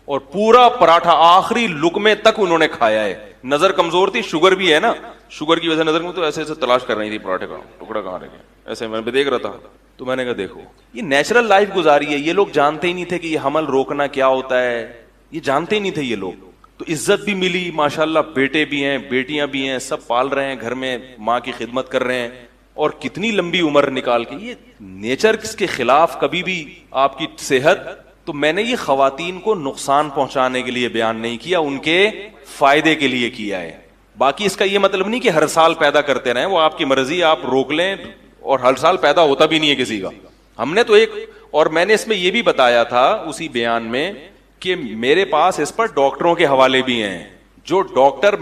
اور پورا پراٹھا آخری لقمے تک انہوں نے کھایا ہے. نظر کمزور تھی, شوگر بھی ہے نا, شوگر کی وجہ سے نظر میں, تو ایسے ایسے تلاش کر رہی تھی پراٹھے کا ٹکڑا کہاں رہ گیا, ایسے میں دیکھ رہا تھا. تو میں نے کہا دیکھو یہ نیچرل لائف گزاری ہے. یہ لوگ جانتے ہی نہیں تھے کہ یہ حمل روکنا کیا ہوتا ہے, یہ جانتے ہی نہیں تھے یہ لوگ. تو عزت بھی ملی ماشاءاللہ, بیٹے بھی ہیں بیٹیاں بھی ہیں, سب پال رہے ہیں گھر میں, ماں کی خدمت کر رہے ہیں, اور کتنی لمبی عمر نکال کے. یہ نیچر کے خلاف کبھی بھی آپ کی صحت. تو میں نے یہ خواتین کو نقصان پہنچانے کے لیے بیان نہیں کیا, ان کے فائدے کے لیے کیا ہے. باقی اس کا یہ مطلب نہیں کہ ہر سال پیدا کرتے رہیں, وہ آپ کی مرضی, آپ روک لیں, اور ہر سال پیدا ہوتا بھی نہیں ہے کسی کا. ہم نے تو ایک, اور میں نے اس میں یہ بھی بتایا تھا اسی بیان میں کہ میرے پاس اس پر ڈاکٹروں کے حوالے بھی ہیں, جو ڈاکٹر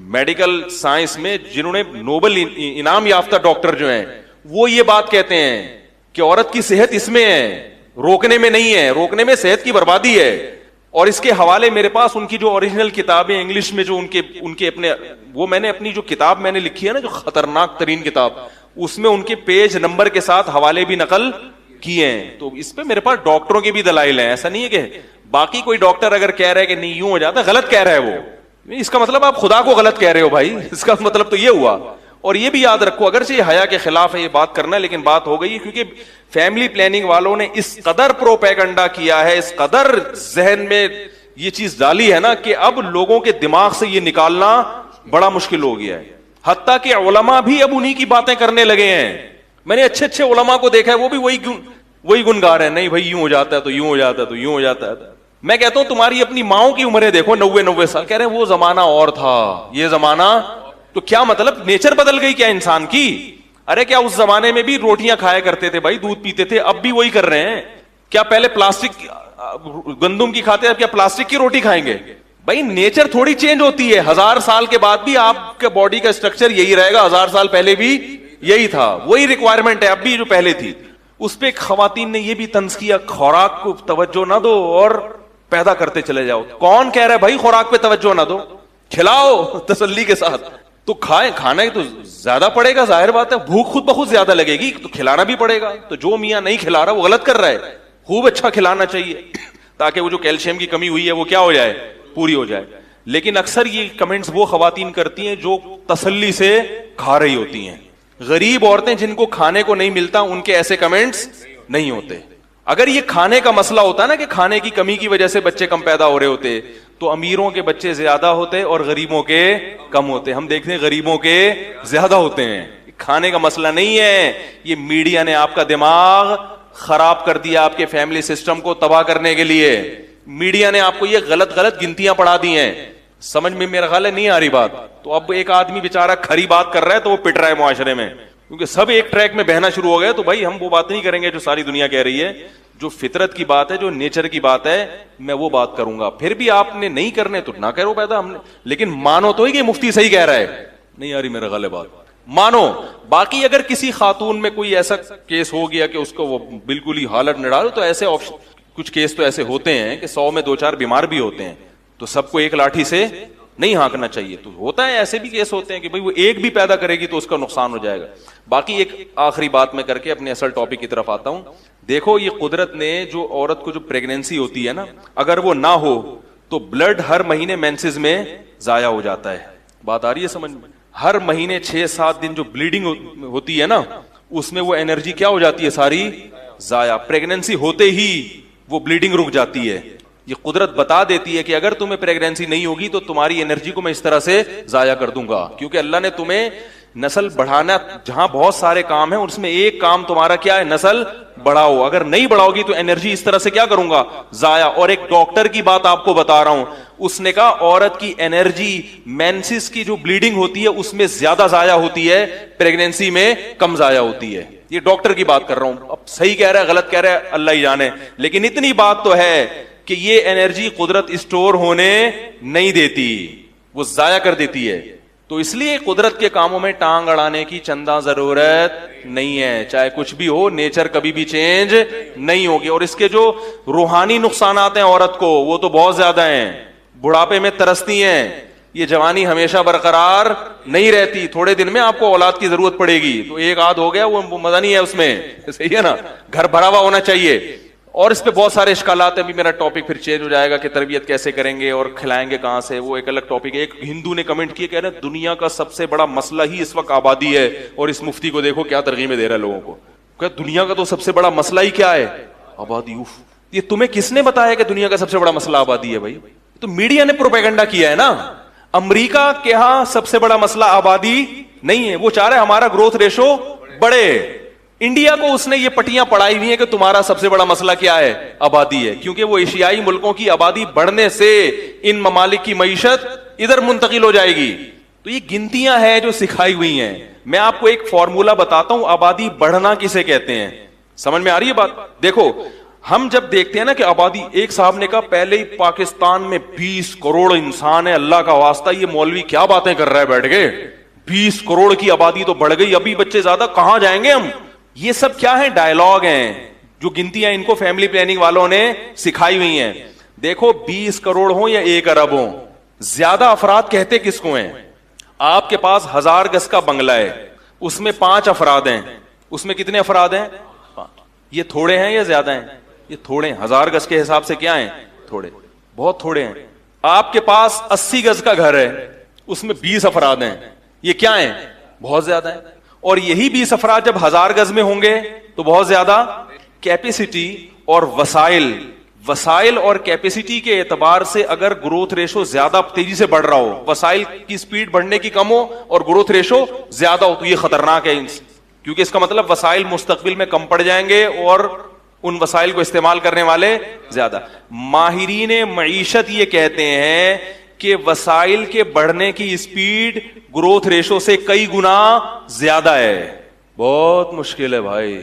میڈیکل سائنس میں جنہوں نے نوبل انعام یافتہ ڈاکٹر جو ہیں, وہ یہ بات کہتے ہیں کہ عورت کی صحت اس میں ہے, روکنے میں نہیں ہے. روکنے میں صحت کی بربادی ہے. اور اس کے حوالے میرے پاس ان کی جو اوریجنل کتابیں انگلش میں, جو ان کے اپنے, وہ میں نے اپنی جو کتاب میں نے لکھی ہے نا, جو خطرناک ترین کتاب, اس میں ان کے پیج نمبر کے ساتھ حوالے بھی نقل کیے ہیں. تو اس پہ میرے پاس ڈاکٹروں کے بھی دلائل ہیں. ایسا نہیں ہے کہ باقی کوئی ڈاکٹر اگر کہہ رہا ہے کہ نہیں یوں ہو جاتا, غلط کہہ رہا ہے وہ. اس کا مطلب آپ خدا کو غلط کہہ رہے ہو بھائی, اس کا مطلب تو یہ ہوا. اور یہ بھی یاد رکھو, اگرچہ یہ حیا کے خلاف ہے یہ بات کرنا, لیکن بات ہو گئی کیونکہ فیملی پلاننگ والوں نے اس قدر پروپیگنڈا کیا ہے, اس قدر ذہن میں یہ چیز ڈالی ہے نا, کہ اب لوگوں کے دماغ سے یہ نکالنا بڑا مشکل ہو گیا ہے. حتیٰ کہ علماء بھی اب انہی کی باتیں کرنے لگے ہیں. میں نے اچھے اچھے علماء کو دیکھا ہے, وہ بھی وہی گنگا رہے ہیں, نہیں بھائی یوں ہو جاتا ہے تو یوں ہو جاتا ہے تو یوں ہو جاتا ہے. میں کہتا ہوں تمہاری اپنی ماؤں کی عمریں دیکھو, 90 سال, کہہ رہے ہیں وہ زمانہ اور تھا, یہ زمانہ. تو کیا مطلب نیچر بدل گئی کیا انسان کی؟ ارے کیا اس زمانے میں بھی روٹیاں کھایا کرتے تھے بھائی, دودھ پیتے تھے, اب بھی وہی کر رہے ہیں. کیا پہلے پلاسٹک گندم کی کھاتے, اب کیا پلاسٹک کی روٹی کھائیں گے؟ بھائی نیچر تھوڑی چینج ہوتی ہے, 1000 سال کے بعد بھی آپ کے باڈی کا اسٹرکچر یہی رہے گا, 1000 سال پہلے بھی یہی تھا, وہی ریکوائرمنٹ ہے اب بھی جو پہلے تھی. اس پہ خواتین نے یہ بھی طنز کیا, خوراک کو توجہ نہ دو اور پیدا کرتے چلے جاؤ. کون کہہ رہا ہے بھائی خوراک پہ توجہ نہ دو, کھلاؤ تسلی کے ساتھ. تو کھائیں, کھانا تو زیادہ پڑے گا, ظاہر بات ہے, بھوک خود بخود زیادہ لگے گی تو کھلانا بھی پڑے گا. تو جو میاں نہیں کھلا رہا وہ غلط کر رہا ہے, خوب اچھا کھلانا چاہیے تاکہ وہ جو کیلشیم کی کمی ہوئی ہے وہ کیا ہو جائے, پوری ہو جائے. لیکن اکثر یہ کمنٹس وہ خواتین کرتی ہیں جو تسلی سے کھا رہی ہوتی ہیں. غریب عورتیں جن کو کھانے کو نہیں ملتا ان کے ایسے کمنٹس نہیں ہوتے. اگر یہ کھانے کا مسئلہ ہوتا نا کہ کھانے کی کمی کی وجہ سے بچے کم پیدا ہو رہے ہوتے, تو امیروں کے بچے زیادہ ہوتے اور غریبوں کے کم ہوتے. ہم دیکھتے ہیں غریبوں کے زیادہ ہوتے ہیں. کھانے کا مسئلہ نہیں ہے, یہ میڈیا نے آپ کا دماغ خراب کر دیا, آپ کے فیملی سسٹم کو تباہ کرنے کے لیے. میڈیا نے آپ کو یہ غلط گنتیاں پڑھا دی ہیں. سمجھ میں میرا خیال ہے نہیں آ رہی بات. تو اب ایک آدمی بیچارہ کھری بات کر رہا ہے تو وہ پٹ رہا ہے معاشرے میں, کیونکہ سب ایک ٹریک میں بہنا شروع ہو گئے. تو بھائی ہم وہ بات نہیں کریں گے جو ساری دنیا کہہ رہی ہے, جو فطرت کی بات ہے, جو نیچر کی بات ہے, میں وہ بات کروں گا. پھر بھی آپ نے نہیں کرنے تو نہ کرو پیدا, ہم نے, لیکن مانو تو ہی کہ مفتی صحیح کہہ رہا ہے. نہیں آ رہی میرا خیال ہے بات, مانو. باقی اگر کسی خاتون میں کوئی ایسا کیس ہو گیا کہ اس کو وہ بالکل ہی حالت نہ ڈالو, تو ایسے کچھ کیس تو ایسے ہوتے ہیں کہ 100 میں 2-4 بیمار بھی ہوتے ہیں, تو سب کو ایک لاٹھی سے نہیں ہانکنا چاہیے. تو ہوتا ہے, ایسے بھی کیس ہوتے ہیں کہ بھئی وہ ایک بھی پیدا کرے گی تو اس کا نقصان ہو جائے گا. باقی ایک آخری بات میں کر کے اپنے اصل ٹاپک کی طرف آتا ہوں. دیکھو یہ قدرت نے جو عورت کو جو پریگنینسی ہوتی ہے نا, اگر وہ نہ ہو تو بلڈ ہر مہینے مینسز میں ضائع ہو جاتا ہے. بات آ رہی ہے سمجھ میں؟ ہر مہینے 6-7 دن جو بلیڈنگ ہوتی ہے نا, اس میں وہ انرجی کیا ہو جاتی ہے, ساری ضائع. پریگنینسی ہوتے ہی وہ بلیڈنگ رک جاتی ہے. یہ قدرت بتا دیتی ہے کہ اگر تمہیں پریگنینسی نہیں ہوگی تو تمہاری انرجی کو میں اس طرح سے ضائع کر دوں گا, کیونکہ اللہ نے تمہیں نسل بڑھانا, جہاں بہت سارے کام ہیں اس میں ایک کام تمہارا کیا ہے, نسل بڑھاؤ. اگر نہیں بڑھاؤ گی تو انرجی اس طرح سے کیا کروں گا, ضائع. اور ایک ڈاکٹر کی بات آپ کو بتا رہا ہوں, اس نے کہا عورت کی انرجی مینسز کی جو بلیڈنگ ہوتی ہے اس میں زیادہ ضائع ہوتی ہے, پریگنینسی میں کم ضائع ہوتی ہے. یہ ڈاکٹر کی بات کر رہا ہوں. اب صحیح کہہ رہا ہے غلط کہہ رہا ہے اللہ ہی جانے, لیکن اتنی بات تو ہے کہ یہ انرجی قدرت اسٹور ہونے نہیں دیتی, وہ ضائع کر دیتی ہے. تو اس لیے قدرت کے کاموں میں ٹانگ اڑانے کی چندہ ضرورت نہیں ہے. چاہے کچھ بھی ہو, نیچر کبھی بھی چینج نہیں ہوگی. اور اس کے جو روحانی نقصانات ہیں عورت کو, وہ تو بہت زیادہ ہیں. بڑھاپے میں ترستی ہیں, یہ جوانی ہمیشہ برقرار نہیں رہتی. تھوڑے دن میں آپ کو اولاد کی ضرورت پڑے گی, تو ایک آدھ ہو گیا وہ مزہ نہیں ہے اس میں, صحیح ہے نا, گھر بھرا ہوا ہونا چاہیے. اور اس پہ بہت سارے اشکالات ہیں. ابھی میرا ٹاپک پھر چینج ہو جائے گا کہ تربیت کیسے کریں گے اور کھلائیں گے کہاں سے, وہ ایک الگ ٹاپک ہے. ایک ہندو نے کمنٹ کیا, کہہ رہے دنیا کا سب سے بڑا مسئلہ ہی اس وقت آبادی ہے, اور اس مفتی کو دیکھو کیا ترغیبیں دے رہا ہے لوگوں کو. کہ دنیا کا تو سب سے بڑا مسئلہ ہی کیا ہے, آبادی. یہ تمہیں کس نے بتایا کہ دنیا کا سب سے بڑا مسئلہ آبادی ہے؟ بھائی تو میڈیا نے پروپیگنڈا کیا ہے نا. امریکہ کے ہاں سب سے بڑا مسئلہ آبادی نہیں ہے, وہ چاہ رہے ہمارا گروتھ ریشو بڑھے. انڈیا کو اس نے یہ پٹیاں پڑھائی ہوئی ہیں کہ تمہارا سب سے بڑا مسئلہ کیا ہے, آبادی ہے, کیونکہ وہ ایشیائی ملکوں کی آبادی بڑھنے سے ان ممالک کی معیشت ادھر منتقل ہو جائے گی. تو یہ گنتیاں ہیں جو سکھائی ہوئی ہیں. میں آپ کو ایک فارمولا بتاتا ہوں, آبادی بڑھنا کسے کہتے ہیں, سمجھ میں آ رہی ہے بات؟ دیکھو ہم جب دیکھتے ہیں نا کہ آبادی, ایک صاحب نے کہا پہلے ہی پاکستان میں 20 کروڑ انسان ہے, اللہ کا واسطہ یہ مولوی کیا باتیں کر رہا ہے بیٹھ کے, 20 کروڑ کی آبادی تو بڑھ گئی, ابھی بچے زیادہ کہاں جائیں گے ہم. یہ سب کیا ہے, ڈائلاگ ہیں, جو گنتیاں ان کو فیملی پلاننگ والوں نے سکھائی ہوئی ہیں. دیکھو 20 کروڑ ہوں یا 1 ارب ہوں, زیادہ افراد کہتے کس کو ہیں؟ آپ کے پاس 1000 گز کا بنگلہ ہے, اس میں 5 افراد ہیں, اس میں کتنے افراد ہیں؟ یہ تھوڑے ہیں یا زیادہ ہیں؟ یہ تھوڑے ہیں. 1000 گز کے حساب سے کیا ہیں؟ تھوڑے, بہت تھوڑے ہیں. آپ کے پاس 80 گز کا گھر ہے, اس میں 20 افراد ہیں, یہ کیا ہیں؟ بہت زیادہ ہیں. اور یہی 20 افراد جب 1000 گز میں ہوں گے تو بہت زیادہ. کیپیسٹی اور وسائل وسائل اور کیپیسٹی کے اعتبار سے اگر گروتھ ریشو زیادہ تیزی سے بڑھ رہا ہو, وسائل کی سپیڈ بڑھنے کی کم ہو اور گروتھ ریشو زیادہ ہو, تو یہ خطرناک ہے, کیونکہ اس کا مطلب وسائل مستقبل میں کم پڑ جائیں گے اور ان وسائل کو استعمال کرنے والے زیادہ. ماہرین معیشت یہ کہتے ہیں کہ وسائل کے بڑھنے کی سپیڈ گروتھ ریشو سے کئی گنا زیادہ ہے. بہت مشکل ہے بھائی.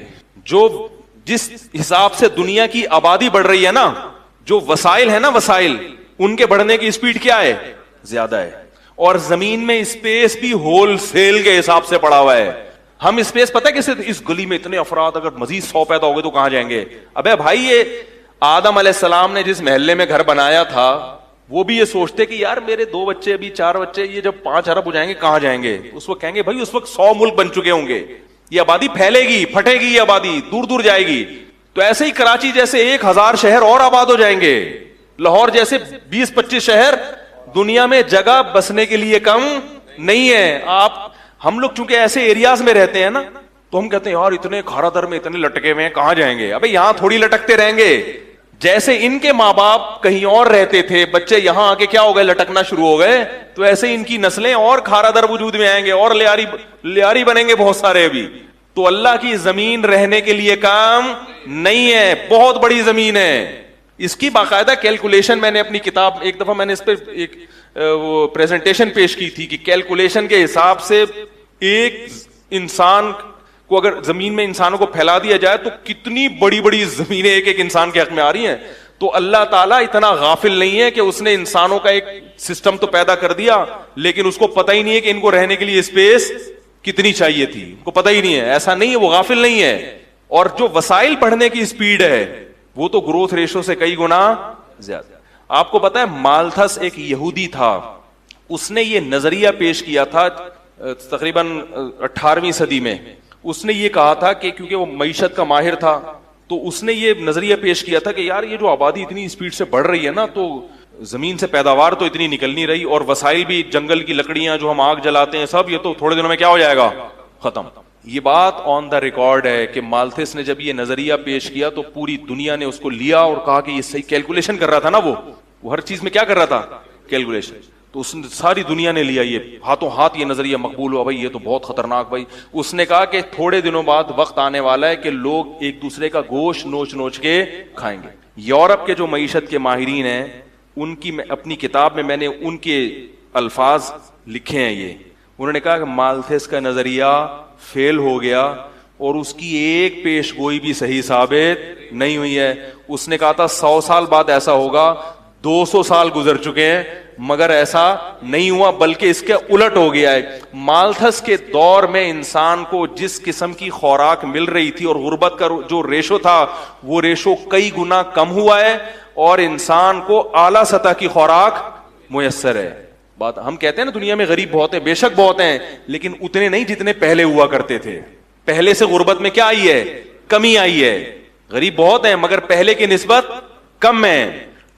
جو جس حساب سے دنیا کی آبادی بڑھ رہی ہے نا, جو وسائل ہے نا, وسائل ان کے بڑھنے کی سپیڈ کیا ہے, زیادہ ہے. اور زمین میں اسپیس بھی ہول سیل کے حساب سے پڑا ہوا ہے. ہم اسپیس پتہ ہے کیسے, اس گلی میں اتنے افراد اگر مزید 100 پیدا ہو گئے تو کہاں جائیں گے. ابے بھائی یہ آدم علیہ السلام نے جس محلے میں گھر بنایا تھا وہ بھی یہ سوچتے کہ یار میرے 2 بچے ابھی 4 بچے, یہ جب 5 ارب ہو جائیں گے کہاں جائیں گے. اس وقت کہیں گے بھائی اس وقت 100 ملک بن چکے ہوں گے, یہ آبادی پھیلے گی, پھٹے گی, یہ آبادی دور دور جائے گی. تو ایسے ہی کراچی جیسے 1000 شہر اور آباد ہو جائیں گے, لاہور جیسے 20-25 شہر. دنیا میں جگہ بسنے کے لیے کم نہیں ہے. ہم لوگ چونکہ ایسے ایریاز میں رہتے ہیں نا, تو ہم کہتے ہیں یار اتنے کھارا در میں اتنے لٹکے ہوئے ہیں کہاں جائیں گے. ابے یہاں تھوڑی لٹکتے رہیں گے. جیسے ان کے ماں باپ کہیں اور رہتے تھے, بچے یہاں آ کے کیا ہو گئے, لٹکنا شروع ہو گئے, تو ایسے ان کی نسلیں اور کھارا در وجود میں آئیں گے اور لیاری بنیں گے بہت سارے ابھی. تو اللہ کی زمین رہنے کے لیے کام نہیں ہے, بہت بڑی زمین ہے. اس کی باقاعدہ کیلکولیشن میں نے اپنی کتاب, ایک دفعہ میں نے اس پہ ایک وہ پریزنٹیشن پیش کی تھی کہ کیلکولیشن کے حساب سے ایک انسان کو اگر زمین میں انسانوں کو پھیلا دیا جائے تو کتنی بڑی بڑی زمینیں ایک ایک انسان کے حق میں آ رہی ہیں. تو اللہ تعالیٰ اتنا غافل نہیں ہے کہ اس نے انسانوں کا ایک سسٹم تو پیدا کر دیا, لیکن اس کو پتہ ہی نہیں ہے کہ ان کو رہنے کے لیے اسپیس کتنی چاہیے تھی, ان کو پتہ ہی نہیں ہے. ایسا نہیں ہے, وہ غافل نہیں ہے. اور جو وسائل بڑھنے کی اسپیڈ ہے وہ تو گروتھ ریشو سے کئی گنا زیادہ. آپ کو پتا ہے مالتھس ایک یہودی تھا, اس نے یہ نظریہ پیش کیا تھا تقریباً 18ویں صدی میں. اس نے یہ کہا تھا کہ کیونکہ وہ معیشت کا ماہر تھا, تو اس نے یہ نظریہ پیش کیا تھا کہ یار یہ جو آبادی اتنی اسپیڈ سے بڑھ رہی ہے نا, تو زمین سے پیداوار تو اتنی نکل نہیں رہی, اور وسائل بھی, جنگل کی لکڑیاں جو ہم آگ جلاتے ہیں سب, یہ تو تھوڑے دنوں میں کیا ہو جائے گا, ختم. یہ بات آن دا ریکارڈ ہے کہ مالتھس نے جب یہ نظریہ پیش کیا تو پوری دنیا نے اس کو لیا اور کہا کہ یہ صحیح کیلکولیشن کر رہا تھا نا, وہ ہر چیز میں کیا کر رہا تھا, کیلکولیشن. تو اس نے ساری دنیا نے لیا, یہ ہاتھوں ہاتھ یہ نظریہ مقبول ہوا. بھائی یہ تو بہت خطرناک. بھائی اس نے کہا کہ تھوڑے دنوں بعد وقت آنے والا ہے کہ لوگ ایک دوسرے کا گوشت نوچ نوچ کے کھائیں گے. یورپ کے جو معیشت کے ماہرین ہیں, ان کی اپنی کتاب میں نے ان کے الفاظ لکھے ہیں. یہ انہوں نے کہا کہ مالتھس کا نظریہ فیل ہو گیا اور اس کی ایک پیش گوئی بھی صحیح ثابت نہیں ہوئی ہے. اس نے کہا تھا 100 سال بعد ایسا ہوگا, 200 سال گزر چکے ہیں مگر ایسا نہیں ہوا, بلکہ اس کے الٹ ہو گیا ہے. مالتھس کے دور میں انسان کو جس قسم کی خوراک مل رہی تھی اور غربت کا جو ریشو تھا, وہ ریشو کئی گنا کم ہوا ہے, اور انسان کو اعلیٰ سطح کی خوراک میسر ہے. بات ہم کہتے ہیں نا دنیا میں غریب بہت ہیں, بے شک بہت ہیں, لیکن اتنے نہیں جتنے پہلے ہوا کرتے تھے. پہلے سے غربت میں کیا آئی ہے, کمی آئی ہے. غریب بہت ہیں مگر پہلے کی نسبت کم ہیں.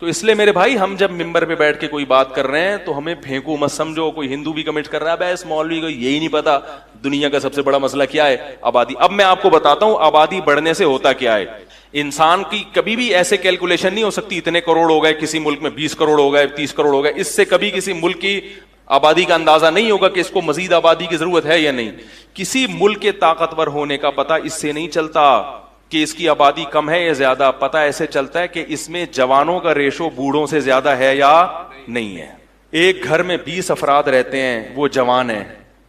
تو اس لیے میرے بھائی, ہم جب ممبر پہ بیٹھ کے کوئی بات کر رہے ہیں تو ہمیں پھینکو مت سمجھو. کوئی ہندو بھی کمنٹ کر رہا ہے, بس مولوی کو یہی نہیں پتا دنیا کا سب سے بڑا مسئلہ کیا ہے, آبادی. اب میں آپ کو بتاتا ہوں آبادی بڑھنے سے ہوتا کیا ہے. انسان کی کبھی بھی ایسے کیلکولیشن نہیں ہو سکتی اتنے کروڑ ہو گئے, کسی ملک میں 20 کروڑ ہو گئے, 30 کروڑ ہو گئے. اس سے کبھی کسی ملک کی آبادی کا اندازہ نہیں ہوگا کہ اس کو مزید آبادی کی ضرورت ہے یا نہیں. کسی ملک کے طاقتور ہونے کا پتہ اس سے نہیں چلتا کہ اس کی آبادی کم ہے یا زیادہ. پتہ ایسے چلتا ہے کہ اس میں جوانوں کا ریشو بوڑھوں سے زیادہ ہے یا نہیں ہے. ایک گھر میں 20 افراد رہتے ہیں, وہ جوان ہیں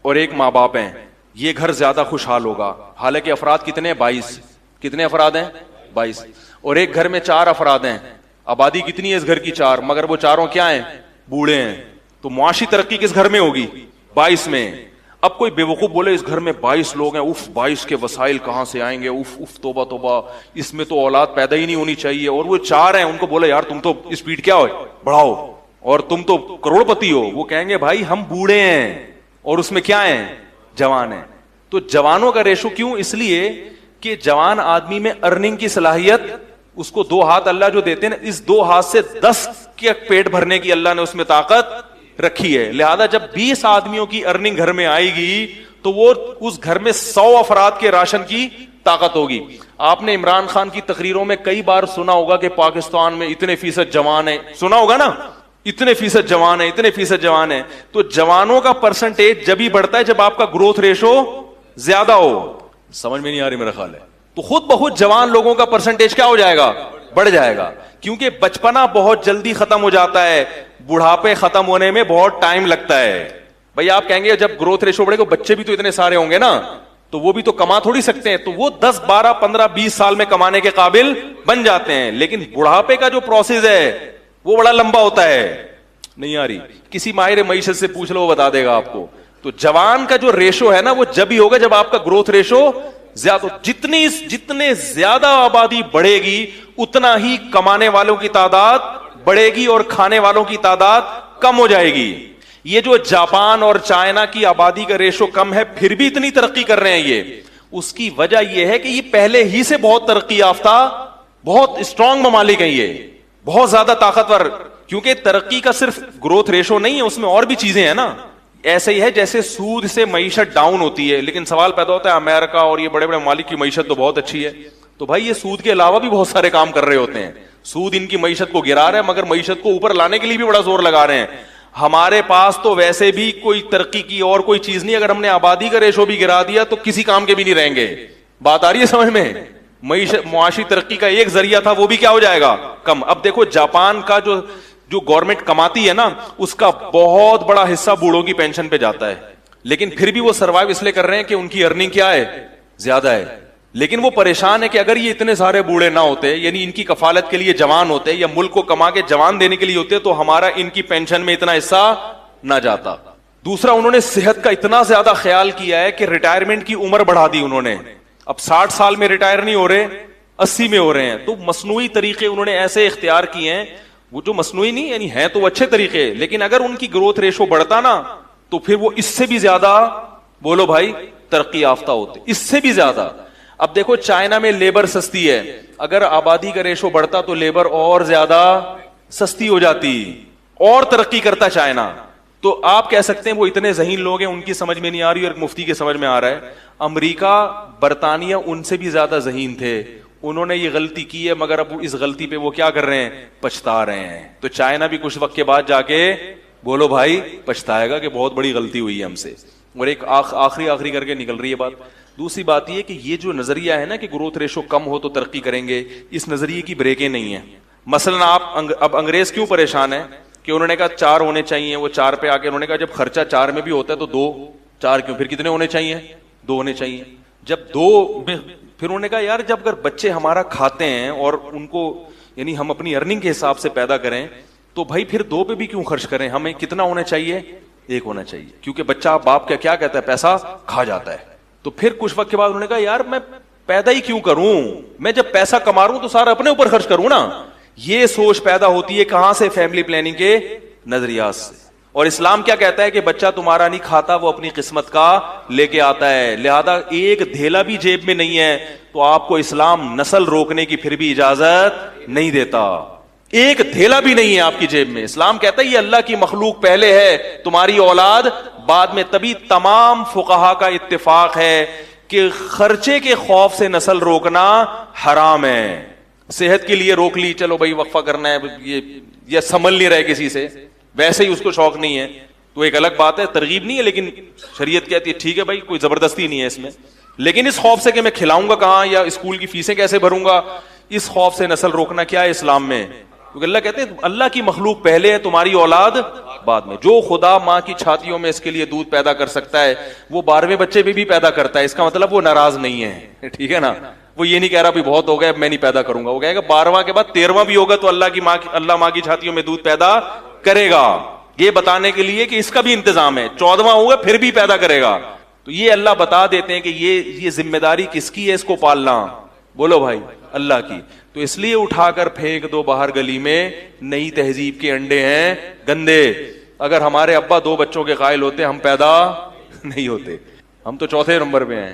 اور ایک ماں باپ ہیں, یہ گھر زیادہ خوشحال ہوگا. حالانکہ افراد کتنے, 22. کتنے افراد ہیں, 22. اور ایک گھر میں 4 افراد ہیں, آبادی کتنی ہے اس گھر کی, 4, مگر وہ چاروں کیا ہیں, بوڑھے ہیں. تو معاشی ترقی کس گھر میں ہوگی, 22 میں. اب کوئی بے وقوف بولے اس گھر میں 22 لوگ ہیں, اف 22 کے وسائل کہاں سے آئیں گے, اف اف توبہ توبہ, اس میں تو اولاد پیدا ہی نہیں ہونی چاہیے. اور وہ 4 ہیں, ان کو بولے یار تم تو اسپیڈ کیا ہو بڑھاؤ, اور تم تو کروڑ پتی ہو. وہ کہیں گے بھائی ہم بوڑھے ہیں اور اس میں کیا ہیں, جوان ہیں. تو جوانوں کا ریشو کیوں, اس لیے کہ جوان آدمی میں ارننگ کی صلاحیت, اس کو 2 ہاتھ اللہ جو دیتے ہیں نا, اس 2 ہاتھ سے 10 کے پیٹ بھرنے کی اللہ نے اس میں طاقت رکھی ہے. لہذا جب 20 آدمیوں کی ارننگ گھر میں آئے گی تو وہ اس گھر میں 100 افراد کے راشن کی طاقت ہوگی. آپ نے عمران خان کی تقریروں میں کئی بار سنا ہوگا کہ پاکستان میں اتنے فیصد جوان ہیں, سنا ہوگا نا, اتنے فیصد جوان ہیں, اتنے فیصد جوان ہیں. تو جوانوں کا پرسنٹیج جب ہی بڑھتا ہے جب آپ کا گروتھ ریشو زیادہ ہو. سمجھ میں نہیں آ رہی میرا خیال ہے. تو خود بخود جوان لوگوں کا پرسنٹیج کیا ہو جائے گا, بڑھ جائے گا, کیونکہ بچپنا بہت جلدی ختم ہو جاتا ہے, بڑھاپے ختم ہونے میں بہت ٹائم لگتا ہے. بھائی آپ کہیں گے جب گروتھ ریشو بڑھے گا بچے بھی تو اتنے سارے ہوں گے نا, تو وہ بھی تو کما تھوڑی سکتے ہیں, تو وہ 10 12 15 20 سال میں کمانے کے قابل بن جاتے ہیں. لیکن بڑھاپے کا جو پروسیس ہے وہ بڑا لمبا ہوتا ہے. نہیں آ رہی, کسی ماہر معیشت سے پوچھ لو وہ بتا دے گا آپ کو. تو جوان کا جو ریشو ہے نا وہ جب ہی ہوگا جب آپ کا گروتھ ریشو زیادہ. جتنے زیادہ آبادی بڑھے گی اتنا ہی کمانے والوں کی تعداد بڑھے گی اور کھانے والوں کی تعداد کم ہو جائے گی. یہ جو جاپان اور چائنا کی آبادی کا ریشو کم ہے پھر بھی اتنی ترقی کر رہے ہیں, یہ اس کی وجہ یہ ہے کہ یہ پہلے ہی سے بہت ترقی یافتہ بہت اسٹرانگ ممالک ہیں, یہ بہت زیادہ طاقتور. کیونکہ ترقی کا صرف گروتھ ریشو نہیں ہے, اس میں اور بھی چیزیں ہیں نا. ایسے ہی ہے جیسے سود سے معیشت ڈاؤن ہوتی ہے, لیکن سوال پیدا ہوتا ہے امریکہ اور یہ بڑے بڑے ممالک کی معیشت تو بہت اچھی ہے. تو بھائی یہ سود کے علاوہ بھی بہت سارے کام کر رہے ہوتے ہیں. سود ان کی معیشت کو گرا رہا ہے مگر معیشت کو اوپر لانے کے لیے بھی بڑا زور لگا رہے ہیں. ہمارے پاس تو ویسے بھی کوئی ترقی کی اور کوئی چیز نہیں, اگر ہم نے آبادی کا ریشو بھی گرا دیا تو کسی کام کے بھی نہیں رہیں گے. بات آ رہی ہے سمجھ میں؟ معاشی ترقی کا ایک ذریعہ تھا وہ بھی کیا ہو جائے گا, کم. اب دیکھو جاپان کا جو گورنمنٹ کماتی ہے نا اس کا بہت بڑا حصہ بوڑھوں کی پینشن پہ جاتا ہے, لیکن پھر بھی وہ سروائیو اس لیے کر رہے ہیں کہ ان کی ارننگ کیا ہے, زیادہ ہے. لیکن وہ پریشان ہے کہ اگر یہ اتنے سارے بوڑھے نہ ہوتے, یعنی ان کی کفالت کے لیے جوان ہوتے یا ملک کو کما کے جوان دینے کے لیے ہوتے, تو ہمارا ان کی پینشن میں اتنا حصہ نہ جاتا. دوسرا, انہوں نے صحت کا اتنا زیادہ خیال کیا ہے کہ ریٹائرمنٹ کی عمر بڑھا دی انہوں نے. اب 60 سال میں ریٹائر نہیں ہو رہے, 80 میں ہو رہے ہیں. تو مصنوعی طریقے انہوں نے ایسے اختیار کیے ہیں, وہ جو مصنوعی نہیں یعنی ہیں تو اچھے طریقے, لیکن اگر ان کی گروتھ ریشو بڑھتا نا تو پھر وہ اس سے بھی زیادہ بولو بھائی ترقی یافتہ ہوتے, اس سے بھی زیادہ. اب دیکھو چائنا میں لیبر سستی ہے, اگر آبادی کا ریشو بڑھتا تو لیبر اور زیادہ سستی ہو جاتی اور ترقی کرتا چائنا. تو آپ کہہ سکتے ہیں وہ اتنے ذہین لوگ ہیں ان کی سمجھ میں نہیں آ رہی اور مفتی کے سمجھ میں آ رہا ہے. امریکہ برطانیہ ان سے بھی زیادہ ذہین تھے, انہوں نے یہ غلطی کی ہے مگر اب اس غلطی پہ وہ کیا کر رہے ہیں, پچھتا رہے ہیں. تو چائنا بھی کچھ وقت کے بعد جا کے بولو بھائی پچھتائے گا کہ بہت بڑی غلطی ہوئی ہے ہم سے. اور ایک آخری کر کے نکل رہی ہے بات. دوسری بات یہ کہ یہ جو نظریہ ہے نا کہ گروتھ ریشو کم ہو تو ترقی کریں گے, اس نظریے کی بریکیں نہیں ہیں. مثلا آپ اب انگریز کیوں پریشان ہیں کہ انہوں نے کہا 4 ہونے چاہیے, وہ 4 پہ آ کے انہوں نے کہا جب خرچہ 4 میں بھی ہوتا ہے تو 2 4 کیوں, پھر کتنے ہونے چاہیے, 2 ہونے چاہیے. جب 2 پھر انہوں نے کہا یار جب اگر بچے ہمارا کھاتے ہیں اور ان کو یعنی ہم اپنی ارننگ کے حساب سے پیدا کریں تو بھائی پھر 2 پہ بھی کیوں خرچ کریں, ہمیں کتنا ہونا چاہیے, 1 ہونا چاہیے. کیونکہ بچہ باپ کا کیا کہتا ہے, پیسہ کھا جاتا ہے. تو پھر کچھ وقت کے بعد انہوں نے کہا یار میں پیدا ہی کیوں کروں, میں جب پیسہ کما رہا ہوں تو سارا اپنے اوپر خرچ کروں نا. یہ سوچ پیدا ہوتی ہے کہاں سے, فیملی پلاننگ کے نظریات سے. اور اسلام کیا کہتا ہے کہ بچہ تمہارا نہیں کھاتا, وہ اپنی قسمت کا لے کے آتا ہے. لہذا ایک دھیلا بھی جیب میں نہیں ہے تو آپ کو اسلام نسل روکنے کی پھر بھی اجازت نہیں دیتا. ایک دھیلا بھی نہیں ہے آپ کی جیب میں. اسلام کہتا ہے یہ اللہ کی مخلوق پہلے ہے, تمہاری اولاد بعد میں. تبھی تمام فقہا کا اتفاق ہے کہ خرچے کے خوف سے نسل روکنا حرام ہے. صحت کے لیے روک لی, چلو بھائی وقفہ کرنا ہے, یہ سنبھل نہیں رہے کسی سے, ویسے ہی اس کو شوق نہیں ہے تو ایک الگ بات ہے, ترغیب نہیں ہے, لیکن شریعت کہتی ہے ٹھیک ہے بھائی کوئی زبردستی نہیں ہے اس میں. لیکن اس خوف سے کہ میں کھلاؤں گا کہاں یا اسکول کی فیسیں کیسے بھروں گا, اس خوف سے نسل روکنا کیا ہے اسلام میں. کیونکہ اللہ کہتے ہیں اللہ کی مخلوق پہلے ہے, تمہاری اولاد بعد میں. جو خدا ماں کی چھاتیوں میں اس کے لیے دودھ پیدا کر سکتا ہے وہ 12ویں بچے بھی پیدا کرتا ہے. اس کا مطلب وہ ناراض نہیں ہے, ٹھیک ہے نا. وہ یہ نہیں کہہ رہا بھی بہت ہو گیا میں نہیں پیدا کروں گا, وہ کہے گا 12واں کے بعد 13واں بھی ہوگا تو اللہ ماں کی چھاتیوں میں دودھ پیدا کرے گا, یہ بتانے کے لیے کہ اس کا بھی انتظام ہے. 14واں ہوگا پھر بھی پیدا کرے گا. تو یہ اللہ بتا دیتے ہیں کہ یہ ذمہ داری کس کی ہے اس کو پالنا, بولو بھائی اللہ کی. تو اس لیے اٹھا کر پھینک دو باہر گلی میں, نئی تہذیب کے انڈے ہیں گندے. اگر ہمارے ابا 2 بچوں کے قائل ہوتے ہم پیدا نہیں ہوتے, ہم تو 4تھے نمبر پہ ہیں.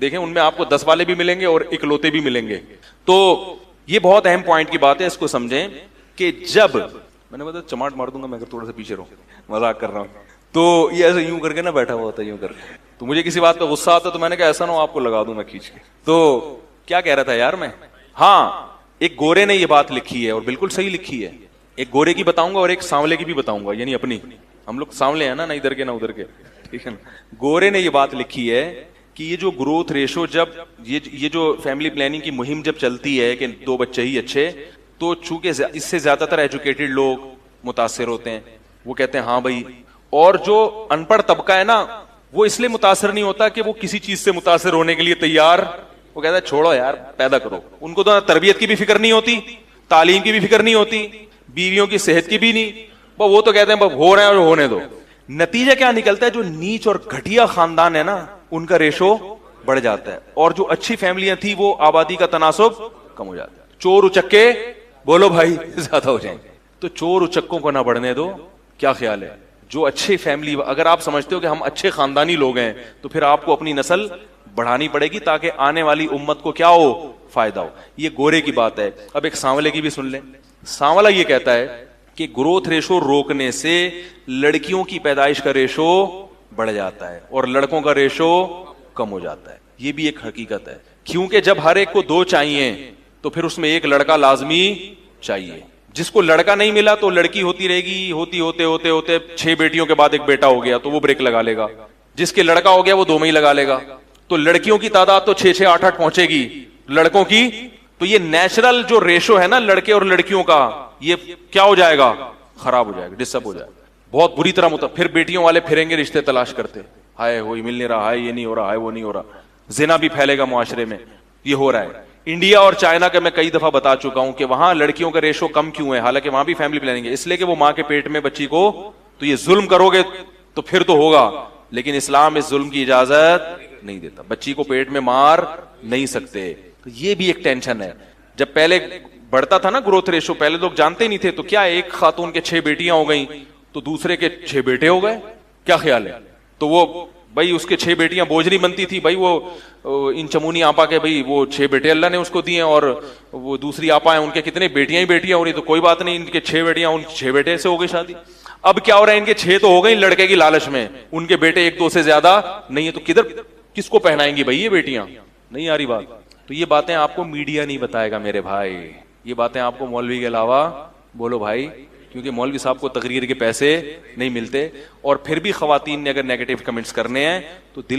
دیکھیں ان میں آپ کو 10 والے بھی ملیں گے اور اکلوتے بھی ملیں گے. تو یہ بہت اہم پوائنٹ کی بات ہے, اس کو سمجھیں کہ جب میں نے بتا چماٹ مار دوں گا میں اگر تھوڑا سا پیچھے رہوں, مذاق کر رہا ہوں, تو یہ ایسے یوں کر کے نا بیٹھا ہوا ہوتا ہے یوں کر کے, تو مجھے کسی بات پہ غصہ آتا تو میں نے کہا ایسا نہ ہو آپ کو لگا دوں میں کھینچ کے. تو کیا کہہ رہا تھا یار میں, ہاں ایک گورے نے یہ بات لکھی ہے اور بالکل صحیح لکھی ہے. ایک گورے کی بتاؤں گا اور ایک سانولے کی بھی بتاؤں گا, یعنی اپنی, ہم لوگ سانولے ہیں نا, نہ ادھر کے نہ ادھر کے, ٹھیک ہے نا. گورے نے یہ بات لکھی ہے کہ یہ جو گروتھ ریشو, جب یہ جو فیملی پلاننگ کی مہم جب چلتی ہے کہ 2 بچے ہی اچھے, تو چونکہ اس سے زیادہ تر ایجوکیٹڈ لوگ متاثر ہوتے ہیں, وہ کہتے ہیں ہاں بھائی, اور جو ان پڑھ طبقہ ہے نا وہ اس لیے متاثر نہیں ہوتا کہ وہ کسی چیز سے متاثر ہونے کے لیے تیار, وہ کہتا ہے چھوڑو یار پیدا کرو. ان کو تو تربیت کی بھی فکر نہیں ہوتی, تعلیم کی بھی فکر نہیں ہوتی, بیویوں کی صحت کی بھی نہیں, وہ تو کہتے ہیں ہو رہے ہیں اور ہونے دو. نتیجہ کیا نکلتا ہے, جو نیچ اور گھٹیا خاندان ہے نا ان کا ریشو بڑھ جاتا ہے, اور جو اچھی فیملیاں تھیں وہ آبادی کا تناسب کم ہو جاتا ہے. چور اچکے بولو بھائی زیادہ ہو جائیں گے, تو چور اچکوں کو نہ بڑھنے دو. کیا خیال ہے, جو اچھے فیملی, اگر آپ سمجھتے ہو کہ ہم اچھے خاندانی لوگ ہیں تو پھر آپ کو اپنی نسل بڑھانی پڑے گی تاکہ آنے والی امت کو کیا ہو, فائدہ ہو. یہ گورے کی بات ہے. اب ایک سانولے کی بھی سن لیں. سانولا یہ کہتا ہے کہ گروتھ ریشو روکنے سے لڑکیوں کی پیدائش کا ریشو بڑھ جاتا ہے اور لڑکوں کا ریشو کم ہو جاتا ہے. یہ بھی ایک حقیقت ہے, کیونکہ جب ہر ایک کو 2 چاہیے تو پھر اس میں ایک لڑکا لازمی چاہیے. جس کو لڑکا نہیں ملا تو لڑکی ہوتی رہے گی, ہوتے 6 بیٹیوں کے بعد ایک بیٹا ہو گیا تو وہ بریک لگا لے گا. جس کے لڑکا ہو گیا وہ 2 میں ہی لگا لے گا. تو لڑکیوں کی تعداد تو 6 8 پہنچے گی, لڑکوں کی تو یہ نیچرل جو ریشو ہے نا لڑکے اور لڑکیوں کا, یہ کیا ہو جائے گا, خراب ہو جائے گا, ڈسٹرب ہو جائے گا بہت بری طرح. پھر بیٹیوں والے پھریں گے رشتے تلاش کرتے, ہائے وہی مل نہیں رہا, ہائے یہ نہیں ہو رہا, ہائے وہ نہیں ہو رہا. زنا بھی پھیلے گا معاشرے میں, یہ ہو رہا ہے. انڈیا اور چائنا کا میں کئی دفعہ بتا چکا ہوں کہ وہاں لڑکیوں کا ریشو کم کیوں ہے, حالانکہ وہاں بھی فیملی پلاننگ ہے, اس لیے کہ وہ ماں کے پیٹ میں بچی کو, تو یہ ظلم کرو گے تو پھر تو ہوگا, لیکن اسلام اس ظلم کی اجازت نہیں دیتا. بچی کو پیٹ میں مار نہیں سکتے. تو یہ بھی ایک ٹینشن ہے. جب پہلے بڑھتا تھا نا گروتھ ریشو, پہلے لوگ جانتے نہیں تھے, تو کیا ایک خاتون کے 6 بیٹیاں ہو گئیں تو دوسرے کے 6 بیٹے ہو گئے, کیا خیال ہے. تو وہ بھائی اس کے 6 بیٹیاں بوجھ نہیں بنتی تھی, بھائی وہ ان چمونی آپا کے بھائی وہ 6 بیٹے اللہ نے اس کو دیے, اور وہ دوسری آپا ہیں ان کے کتنے بیٹیاں ہی بیٹیاں ہو رہی, تو کوئی بات نہیں, ان کے 6 بیٹیاں, ان 6 بیٹے سے ہو گئی شادی. اب کیا ہو رہا ہے, ان کے 6 تو ہو گئی لڑکے کی لالچ میں, ان کے بیٹے 1 2 سے زیادہ نہیں ہے, تو کدھر کس کو پہنائیں گی بھائی یہ بیٹیاں, نہیں آ رہی بات. تو یہ باتیں آپ کو میڈیا نہیں بتائے گا میرے بھائی, یہ باتیں آپ کو مولوی کے علاوہ, بولو بھائی, کیونکہ مولوی صاحب کو تقریر کے پیسے نہیں ملتے. اور پھر بھی خواتین نے اگر نیگیٹو کمنٹس کرنے ہیں تو دل